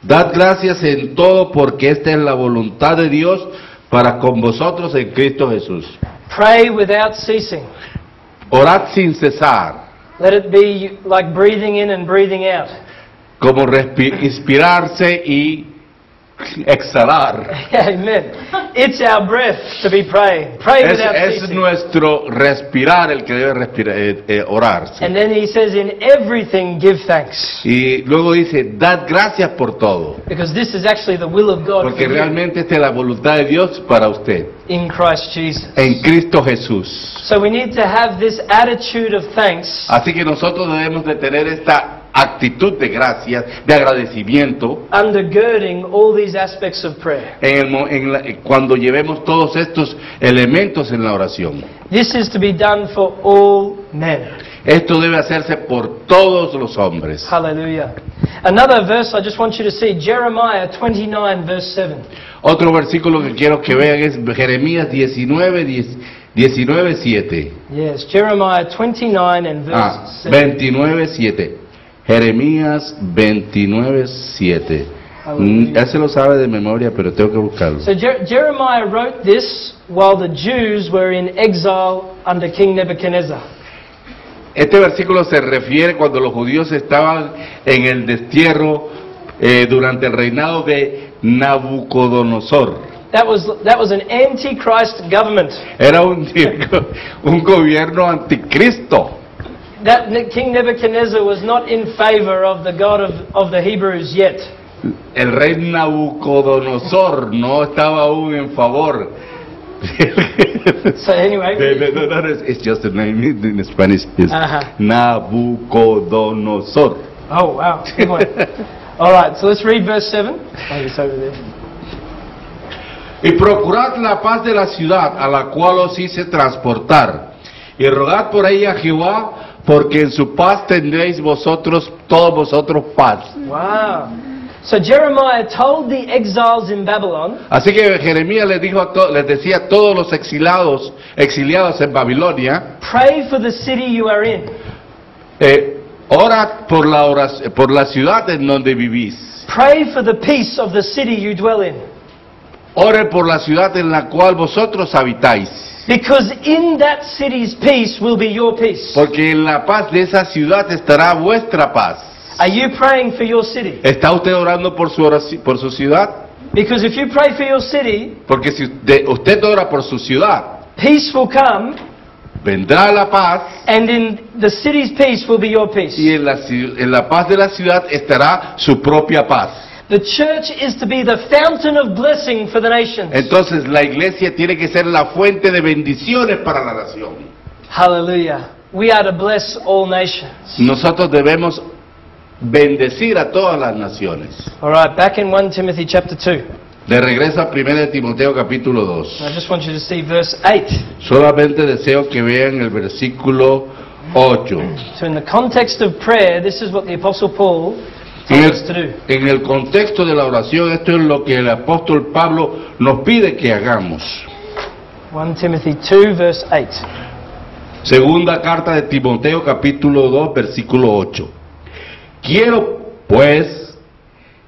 Dad gracias en todo porque esta es la voluntad de Dios para con vosotros en Cristo Jesús. Pray without ceasing. Orad sin cesar. Let it be like breathing in and breathing out. Como inspirarse y exhalar. Amen. It's our breath to be praying. Pray without Es ceasing. nuestro respirar el que debe respirar, orar. ¿sí? And then he says, in everything give thanks. Y luego dice, dad gracias por todo. Because this is actually the will of God for Porque you realmente esta es la voluntad de Dios para usted. in Christ Jesus. En Cristo Jesús. So we need to have this attitude of thanks Así que nosotros debemos de tener esta actitud de gracias, de agradecimiento, undergirding all these aspects of prayer. cuando llevemos todos estos elementos en la oración. This is to be done for all men. Esto debe hacerse por todos los hombres. Hallelujah. Another verse I just want you to see, Jeremiah 29 verse 7. Otro versículo que quiero que vean es Jeremías 19:7. Yes, Jeremiah 29 and verse 7. 29:7. Jeremías 29:7. Ya se lo sabe de memoria, pero tengo que buscarlo. So Jeremiah wrote this while the Jews were in exile under King Nebuchadnezzar. Este versículo se refiere cuando los judíos estaban en el destierro durante el reinado de Nabucodonosor. That was an antichrist government. Era un gobierno anticristo. That King Nebuchadnezzar was not in favor of the God of the Hebrews yet. El rey Nabucodonosor no estaba aún en favor. So anyway, It's just a name in Spanish. It's Nabucodonosor. oh wow, good one. All right, so let's read verse 7. Oh, it's over there. Y procurad la paz de la ciudad a la cual os hice transportar, y rogad por ella a Jehová, porque en su paz tendréis todos vosotros paz. Wow. So Jeremiah told the exiles in Babylon, Así que Jeremías les decía a todos los exiliados en Babilonia, pray for the city you are in. orad por la ciudad en donde vivís. Pray for the peace of the city you dwell in. Ore por la ciudad en la cual vosotros habitáis. Because in that city's peace will be your peace. Porque en la paz de esa ciudad estará vuestra paz. Are you praying for your city? ¿Está usted orando por su ciudad? Because if you pray for your city, Porque si usted ora por su ciudad, peace will come, vendrá la paz, and in the city's peace will be your peace. y en la paz de la ciudad estará su propia paz. The church is to be the fountain of blessing for the nations. Entonces la iglesia tiene que ser la fuente de bendiciones para la nación. Hallelujah. We are to bless all nations. Nosotros debemos bendecir a todas las naciones. All right, back in 1 Timothy chapter 2. De regreso a 1 de Timoteo capítulo 2. I just want you to see verse 8. Solamente deseo que vean el versículo 8. So in the context of prayer, this is what the Apostle Paul told us to do. En el contexto de la oración, esto es lo que el apóstol Pablo nos pide que hagamos. 1 Timothy 2 verse 8. Segunda carta de Timoteo capítulo 2 versículo 8. Quiero, pues,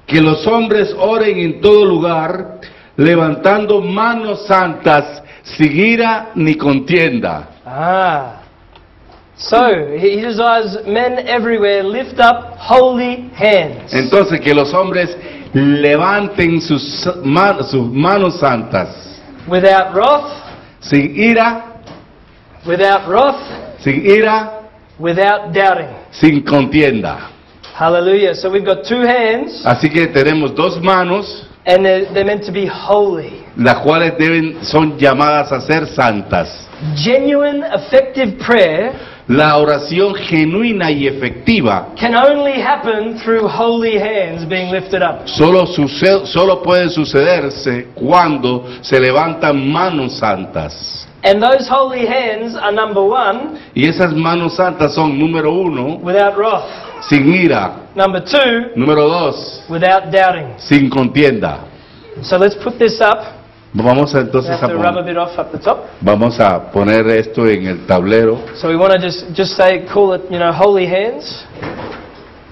que los hombres oren en todo lugar, levantando manos santas, sin ira ni contienda. So, he desires men everywhere lift up holy hands. Entonces, que los hombres levanten sus manos santas, Without wrath, sin ira, sin ira, without doubting. sin contienda. Hallelujah. So we've got two hands, Así que tenemos dos manos, and they're meant to be holy. las cuales son llamadas a ser santas. Genuine, effective prayer La oración genuina y efectiva can only happen through holy hands being lifted up. solo puede sucederse cuando se levantan manos santas. And those holy hands are number one, Y esas manos santas son, número 1, without wrath. sin ira. Number two, Número 2, without doubting. sin contienda. So let's put this up. Vamos We entonces have to rub a bit off up the top. vamos a poner esto en el tablero. So we want to just say, call it, holy hands.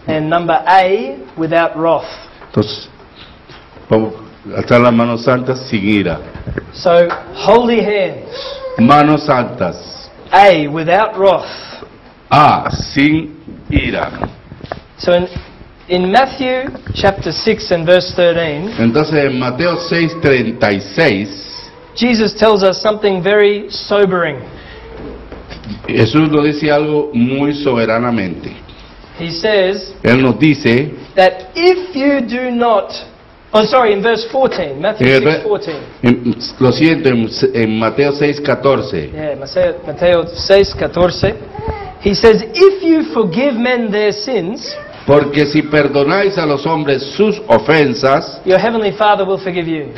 And number A, without wrath. Entonces, vamos a alzar las manos santas sin ira. So, holy hands. Manos santas. A, without wrath. A, sin ira. So In Matthew chapter 6 and verse 13, Entonces en Mateo 6:36, Jesus tells us something very sobering. Jesús nos dice algo muy soberanamente. He says Él nos dice, that if you do not, in verse 14, Matthew 6:14. Lo siento, en Mateo 6:14. Yeah, Mateo 6:14. He says, if you forgive men their sins, Porque si perdonáis a los hombres sus ofensas, your heavenly Father will forgive you.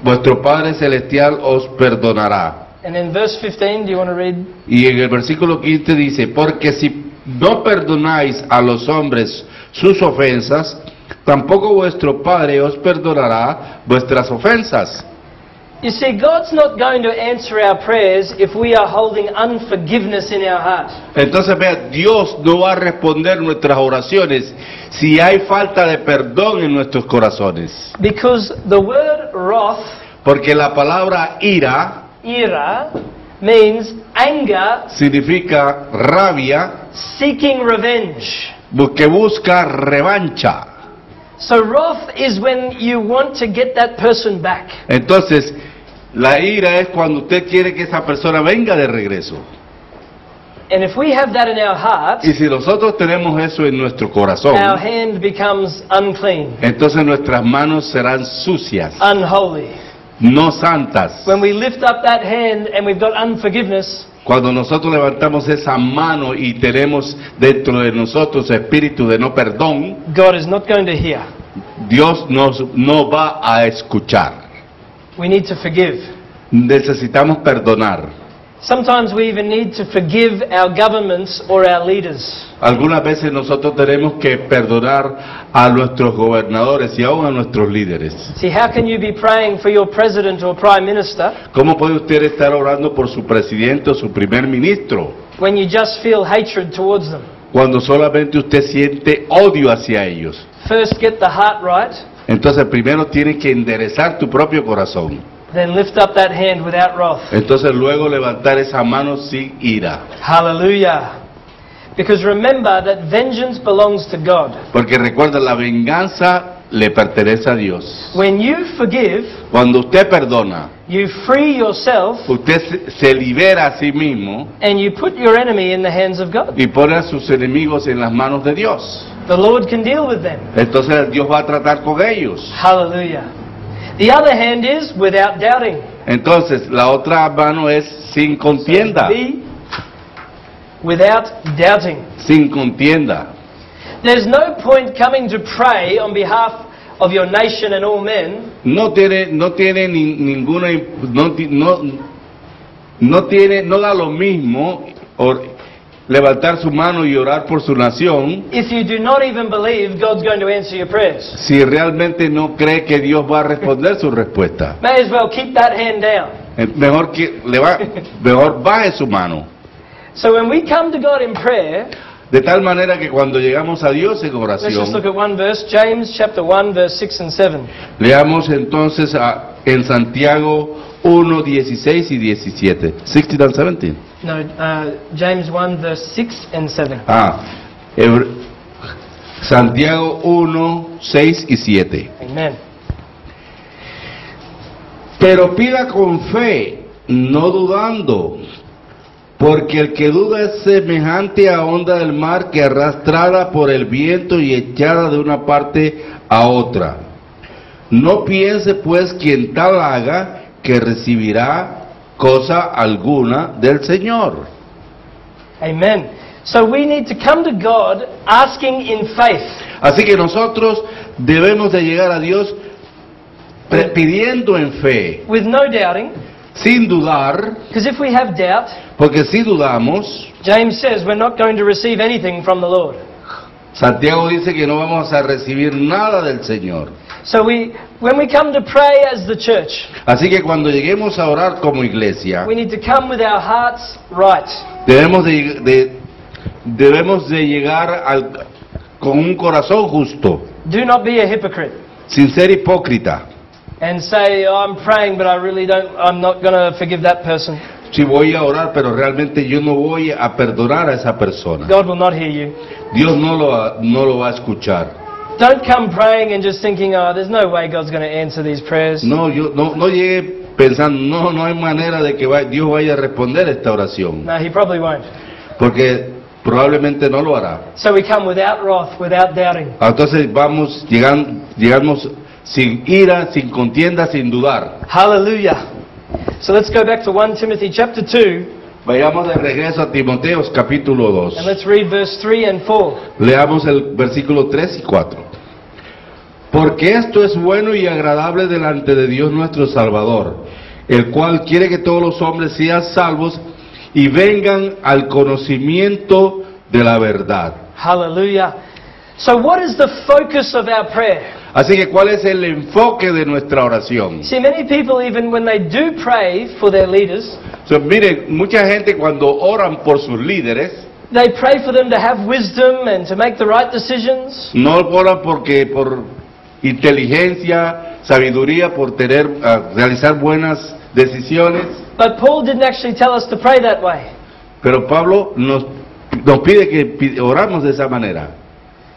vuestro Padre Celestial os perdonará. And in verse 15, do you want to read? Y en el versículo 15 dice, porque si no perdonáis a los hombres sus ofensas, tampoco vuestro Padre os perdonará vuestras ofensas. You see, God's not going to answer our prayers if we are holding unforgiveness in our heart. Entonces vea, Dios no va a responder nuestras oraciones si hay falta de perdón en nuestros corazones. Because the word wrath, Porque la palabra ira ira, means anger significa rabia seeking revenge. que busca revancha. So wrath is when you want to get that person back. Entonces, la ira es cuando usted quiere que esa persona venga de regreso. And if we have that in our heart, Y si nosotros tenemos eso en nuestro corazón, our hand becomes unclean, entonces nuestras manos serán sucias, unholy. no santas. When we lift up that hand and we've got unforgiveness, Cuando nosotros levantamos esa mano y tenemos dentro de nosotros espíritu de no perdón, God is not going to hear. Dios no va a escuchar. We need to forgive. Necesitamos perdonar. Sometimes we even need to forgive our governments or our leaders. Algunas veces nosotros tenemos que perdonar a nuestros gobernadores y aún a nuestros líderes. See, how can you be praying for your president or prime minister ¿Cómo puede usted estar orando por su presidente o su primer ministro when you just feel hatred towards them? cuando solamente usted siente odio hacia ellos? First, get the heart right, Entonces primero tienes que enderezar tu propio corazón. then lift up that hand without wrath. Entonces luego levantar esa mano sin ira. Hallelujah. Because remember that vengeance belongs to God. Porque recuerda, la venganza le pertenece a Dios. When you forgive, Cuando usted perdona, you free yourself usted se libera a sí mismo and you put your enemy in the hands of God. y pone a sus enemigos en las manos de Dios. The Lord can deal with them. Entonces Dios va a tratar con ellos. Hallelujah. The other hand is without doubting. Entonces la otra mano es sin contienda. Be without doubting. Sin contienda. There's no point coming to pray on behalf of your nation and all men No tiene ninguna, no da lo mismo levantar su mano y orar por su nación if you do not even believe God's going to answer your prayers. si realmente no cree que Dios va a responder su respuesta. May as well keep that hand down. Mejor baje su mano. So when we come to God in prayer, De tal manera que cuando llegamos a Dios en let's just look oración, at one verse, James chapter 1 verse 6 and 7. leamos entonces en Santiago 1, 16 y 17. 16 and 17. No, James 1 verse 6 and 7. Santiago 1, 6 y 7. Amen. Pero pida con fe, no dudando, porque el que duda es semejante a onda del mar que arrastrada por el viento y echada de una parte a otra. No piense pues quien tal haga que recibirá cosa alguna del Señor. Amen. So we need to come to God asking in faith. Así que nosotros debemos de llegar a Dios pidiendo en fe, With no doubting, sin dudar, because if we have doubt, porque si dudamos, James says we're not going to receive anything from the Lord. Santiago dice que no vamos a recibir nada del Señor. So when we come to pray as the church, Así que cuando lleguemos a orar como iglesia, we need to come with our hearts right. debemos de llegar con un corazón justo, Do not be a hypocrite sin ser hipócrita. and say, oh, I'm praying, but I'm not going to forgive that person. Si voy a orar, pero realmente yo no voy a perdonar a esa persona. God will not hear you. Dios no lo va a escuchar. Don't come praying and just thinking, oh, there's no way God's going to answer these prayers. No llegue pensando, no hay manera de que Dios vaya a responder esta oración, No, He probably won't. porque probablemente no lo hará. So we come without wrath, without doubting. Entonces llegamos sin ira, sin contienda, sin dudar. Hallelujah. So let's go back to 1 Timothy chapter 2, Vayamos de regreso a Timoteos capítulo 2. and let's read verse 3 and 4. Leamos el versículo 3 y 4. Porque esto es bueno y agradable delante de Dios nuestro Salvador, el cual quiere que todos los hombres sean salvos y vengan al conocimiento de la verdad. Hallelujah. So what is the focus of our prayer? Así que, ¿cuál es el enfoque de nuestra oración? See, many people, even when they do pray for their leaders, Miren, mucha gente cuando oran por sus líderes, they pray for them to have wisdom and to make the right decisions. no oran por inteligencia, sabiduría, por realizar buenas decisiones. But Paul didn't actually tell us to pray that way. Pero Pablo nos pide que oramos de esa manera.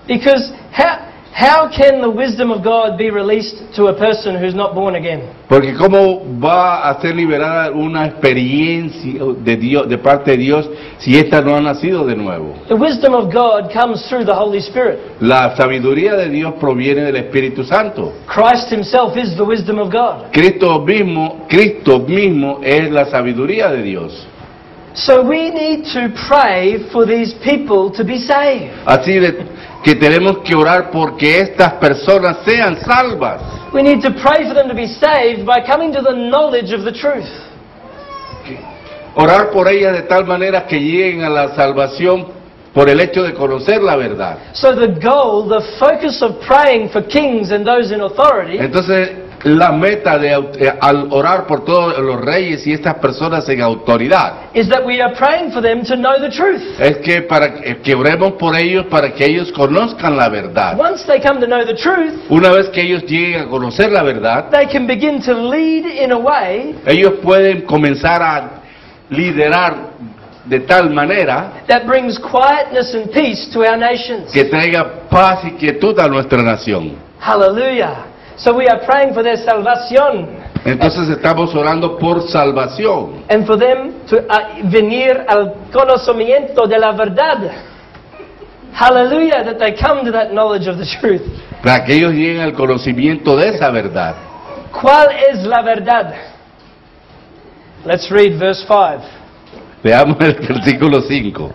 Because how can the wisdom of God be released to a person who's not born again? Porque ¿cómo va a ser liberada una experiencia de Dios, de parte de Dios, si ésta no ha nacido de nuevo? The wisdom of God comes through the Holy Spirit. La sabiduría de Dios proviene del Espíritu Santo. Christ himself is the wisdom of God. Cristo mismo es la sabiduría de Dios. So we need to pray for these people to be saved. Así que tenemos que orar porque estas personas sean salvas. We need to pray for them to be saved by coming to the knowledge of the truth. Orar por ellas de tal manera que lleguen a la salvación por el hecho de conocer la verdad. So the goal, the focus of praying for kings and those in authority Entonces, la meta al orar por todos los reyes y estas personas en autoridad is that we are praying for them to know the truth. es que oremos por ellos para que ellos conozcan la verdad. Once they come to know the truth, Una vez que ellos lleguen a conocer la verdad, they can begin to lead in a way ellos pueden comenzar a liderar de tal manera that brings quietness and peace to our nations. que traiga paz y quietud a nuestra nación. Hallelujah. So we are praying for their salvación Entonces estamos orando por salvación and for them to venir al conocimiento de la verdad. Hallelujah, that they come to that knowledge of the truth. para que ellos lleguen al conocimiento de esa verdad. ¿Cuál es la verdad? Let's read verse 5. Veamos el versículo 5.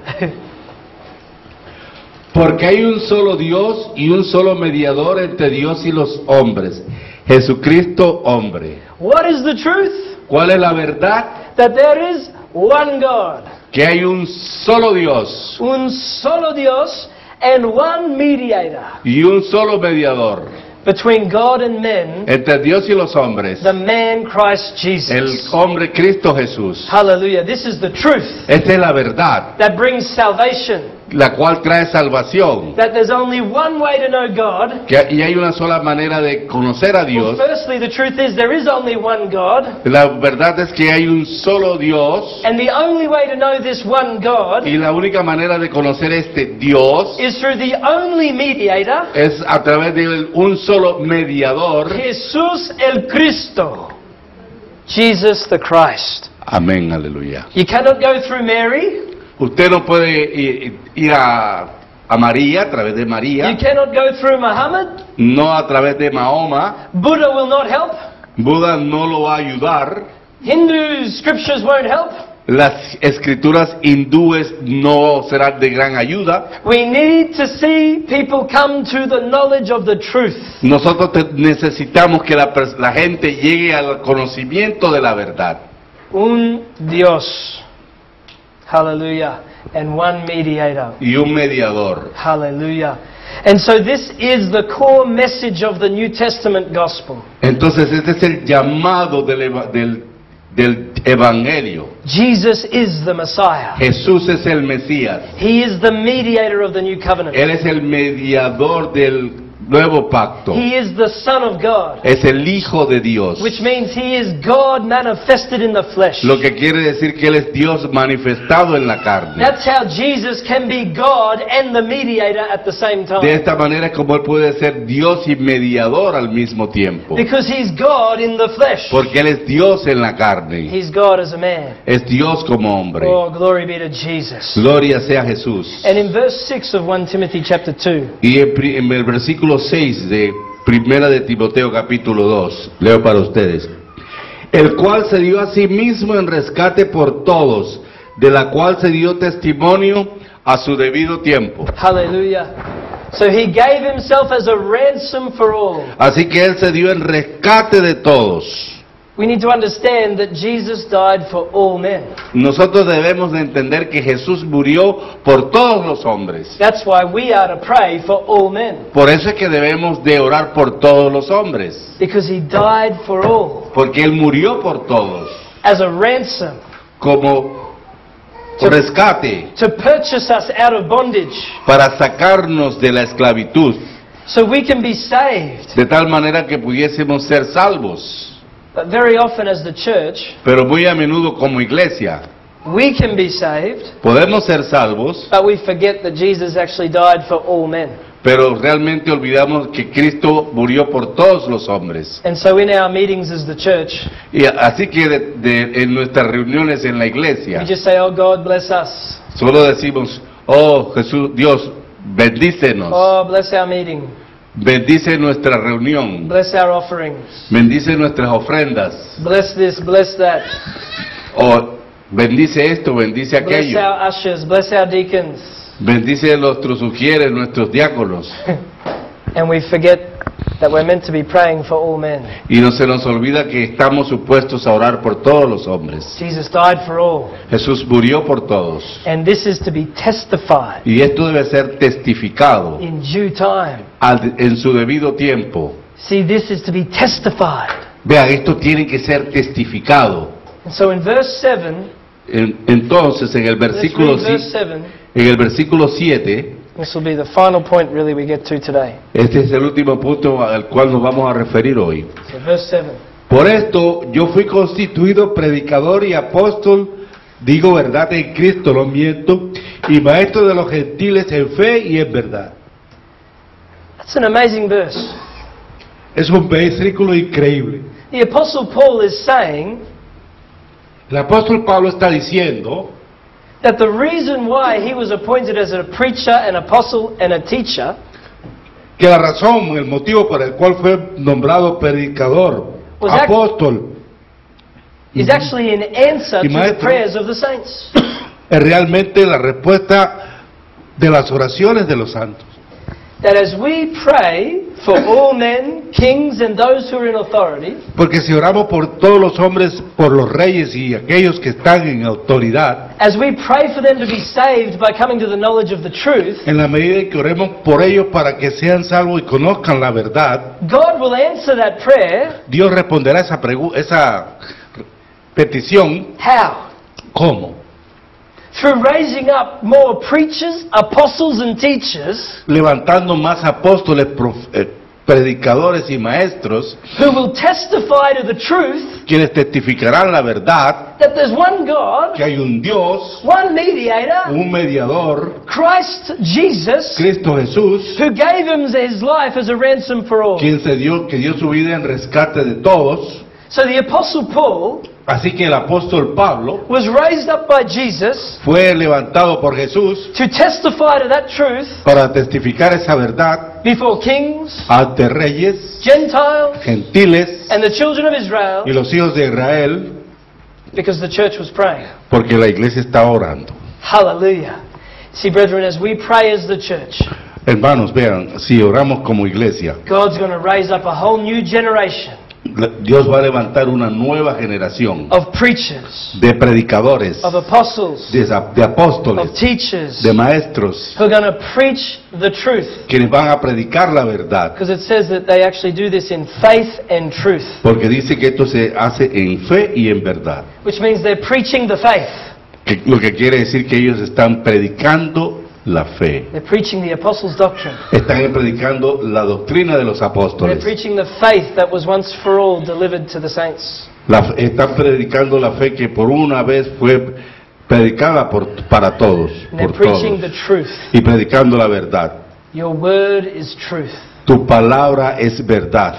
Porque hay un solo Dios y un solo mediador entre Dios y los hombres, Jesucristo hombre. What is the truth? ¿Cuál es la verdad? That there is one God. Que hay un solo Dios Un solo Dios and one mediator y un solo mediador between God and men, entre Dios y los hombres, the man Christ Jesus. el hombre Cristo Jesús. Hallelujah. This is the truth Esta es la verdad, that brings salvation. la cual trae salvación. That there's only one way to know God. Y hay una sola manera de conocer a Well, Dios. firstly, the truth is there is only one God. La verdad es que hay un solo Dios. And the only way to know this one God Y la única manera de conocer este Dios is through the only mediator, es a través de un solo mediador. Jesús el Cristo. Jesus the Christ. Amén, aleluya. You cannot go through Mary. Usted no puede ir a María, a través de You María, cannot go through Muhammad. no a través de Mahoma. Buddha will not help. Buda no lo va a ayudar. Hindu scriptures won't help. Las escrituras hindúes no serán de gran ayuda. We need to see people come to the knowledge of the truth. Nosotros necesitamos que la gente llegue al conocimiento de la verdad. Un Dios. Hallelujah. And one mediator. Y un mediador. Hallelujah. And so this is the core message of the New Testament gospel. Entonces este es el llamado del Evangelio. Jesus is the Messiah. Jesús es el Mesías. He is the mediator of the new covenant. Él es el mediador del nuevo pacto. He is the Son of God, Es el Hijo de Dios. which means He is God manifested in the flesh. Lo que quiere decir que Él es Dios manifestado en la carne. That's how Jesus can be God and the mediator at the same De time. esta manera es como Él puede ser Dios y mediador al mismo tiempo. Because He's God in the flesh. Porque Él es Dios en la carne. He's God as a man. Es Dios como hombre. Oh, glory be to Jesus. Gloria sea a Jesús. And in verse 6 of 1 Timothy chapter 2, Y en el versículo 6 de Primera de Timoteo capítulo 2, leo para ustedes. El cual se dio a sí mismo en rescate por todos, de la cual se dio testimonio a su debido tiempo. hallelujah. So He gave Himself as a ransom for all. Así que Él se dio en rescate de todos. We need to understand that Jesus died for all men. Nosotros debemos de entender que Jesús murió por todos los hombres. That's why we are to pray for all men. Por eso es que debemos de orar por todos los hombres. Because He died for all Porque Él murió por todos. as a ransom Como rescate. to purchase us out of bondage Para sacarnos de la esclavitud. so we can be saved. De tal manera que pudiésemos ser salvos. But very often as the church, Pero muy a menudo como iglesia. we can be saved, Podemos ser salvos. but we forget that Jesus actually died for all men. Pero realmente olvidamos que Cristo murió por todos los hombres. And so in our meetings as the church, Y así que en nuestras reuniones en la iglesia, we just say, oh God, bless us. solo decimos, oh Jesús, Dios, bendícenos. Oh, bless our meeting. Bendice nuestra reunión. Bless our offerings. Bendice nuestras ofrendas. Bless this, bless that. O bendice esto, bendice Bless aquello. our ushers, bless our deacons. Bendice a nuestros sugieres, nuestros diáconos. And we forget that we're meant to be praying for all men. Y no se nos olvida que estamos supuestos a orar por todos los hombres. Jesus died for all. Jesús murió por todos. And this is to be testified Y esto debe ser testificado in due time. en su debido tiempo. See, this is to be testified. Vean, esto tiene que ser testificado. And so in verse 7, Entonces, en el let's versículo, read verse 7. en el versículo 7, This will be the final point really we get to today. este es el último punto al cual nos vamos a referir hoy. So verse 7. Por esto yo fui constituido predicador y apóstol, digo verdad en Cristo, no miento, y maestro de los gentiles en fe y en verdad. That's an amazing verse. Es un versículo increíble. The Apostle Paul is saying El apóstol Pablo está diciendo that the reason why he was appointed as a preacher, an apostle, and a teacher que la razón, el motivo por el cual fue nombrado predicador, Was that- apóstol, is actually an answer Y to the maestro. prayers of the saints. es realmente la respuesta de las oraciones de los santos. That as we pray for all men, kings, and those who are in authority, Porque si oramos por todos los hombres, por los reyes y aquellos que están en autoridad, as we pray for them to be saved by coming to the knowledge of the truth, en la medida en que oremos por ellos para que sean salvos y conozcan la verdad, God will answer that prayer. Dios responderá esa petición. How? ¿Cómo? Through raising up more preachers, apostles, and teachers Levantando más apóstoles, predicadores y maestros, who will testify to the truth quienes testificarán la verdad, that there's one God, que hay un Dios, one mediator, un mediador, Christ Jesus, Cristo Jesús, who gave his life as a ransom for all. que dio su vida en rescate de todos. So the Apostle Paul Así que el apóstol Pablo was raised up by Jesus fue levantado por Jesús to testify to that truth para testificar esa verdad before kings, ante reyes, Gentiles, gentiles and the children of Israel, y los hijos de Israel, because the church was praying. porque la iglesia está orando. Hallelujah. See, brethren, as we pray as the church, Hermanos, vean, si oramos como iglesia, God's going to raise up a whole new generation Dios va a levantar una nueva generación of preachers, de predicadores, of apostles, de of apóstoles, teachers, de maestros, who are going to preach the truth. quienes van a predicar la verdad. Because it says that they actually do this in faith and truth, Porque dice que esto se hace en fe y en verdad. which means they're preaching the faith. Lo que quiere decir que ellos están predicando la fe. They're preaching the apostles' doctrine. Están predicando la doctrina de los They're apóstoles. preaching the faith that was once for all delivered to the saints. Están predicando la fe que por una vez fue predicada para todos, And they're por preaching todos. the truth. Y predicando la verdad. Your word is truth. Tu palabra es verdad.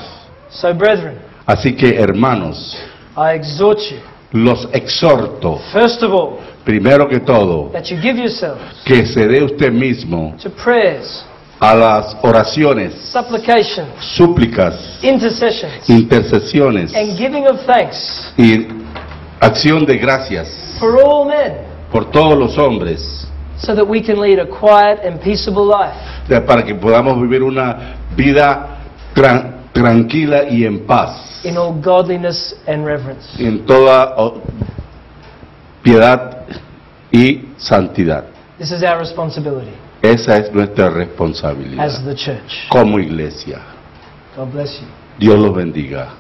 So, brethren, Así que, hermanos, I exhort you, los exhorto, first of all, primero que todo, that you give yourselves que se dé usted mismo to prayers, a las oraciones, supplications, súplicas, intercessions, intercesiones and giving of thanks y acción de gracias for all men, por todos los hombres, so that we can lead a quiet and peaceable life para que podamos vivir una vida tranquila y en paz, in all godliness and reverence. en toda piedad y santidad. This is our responsibility Esa es nuestra as responsabilidad the church. como iglesia. God bless you. Dios los bendiga.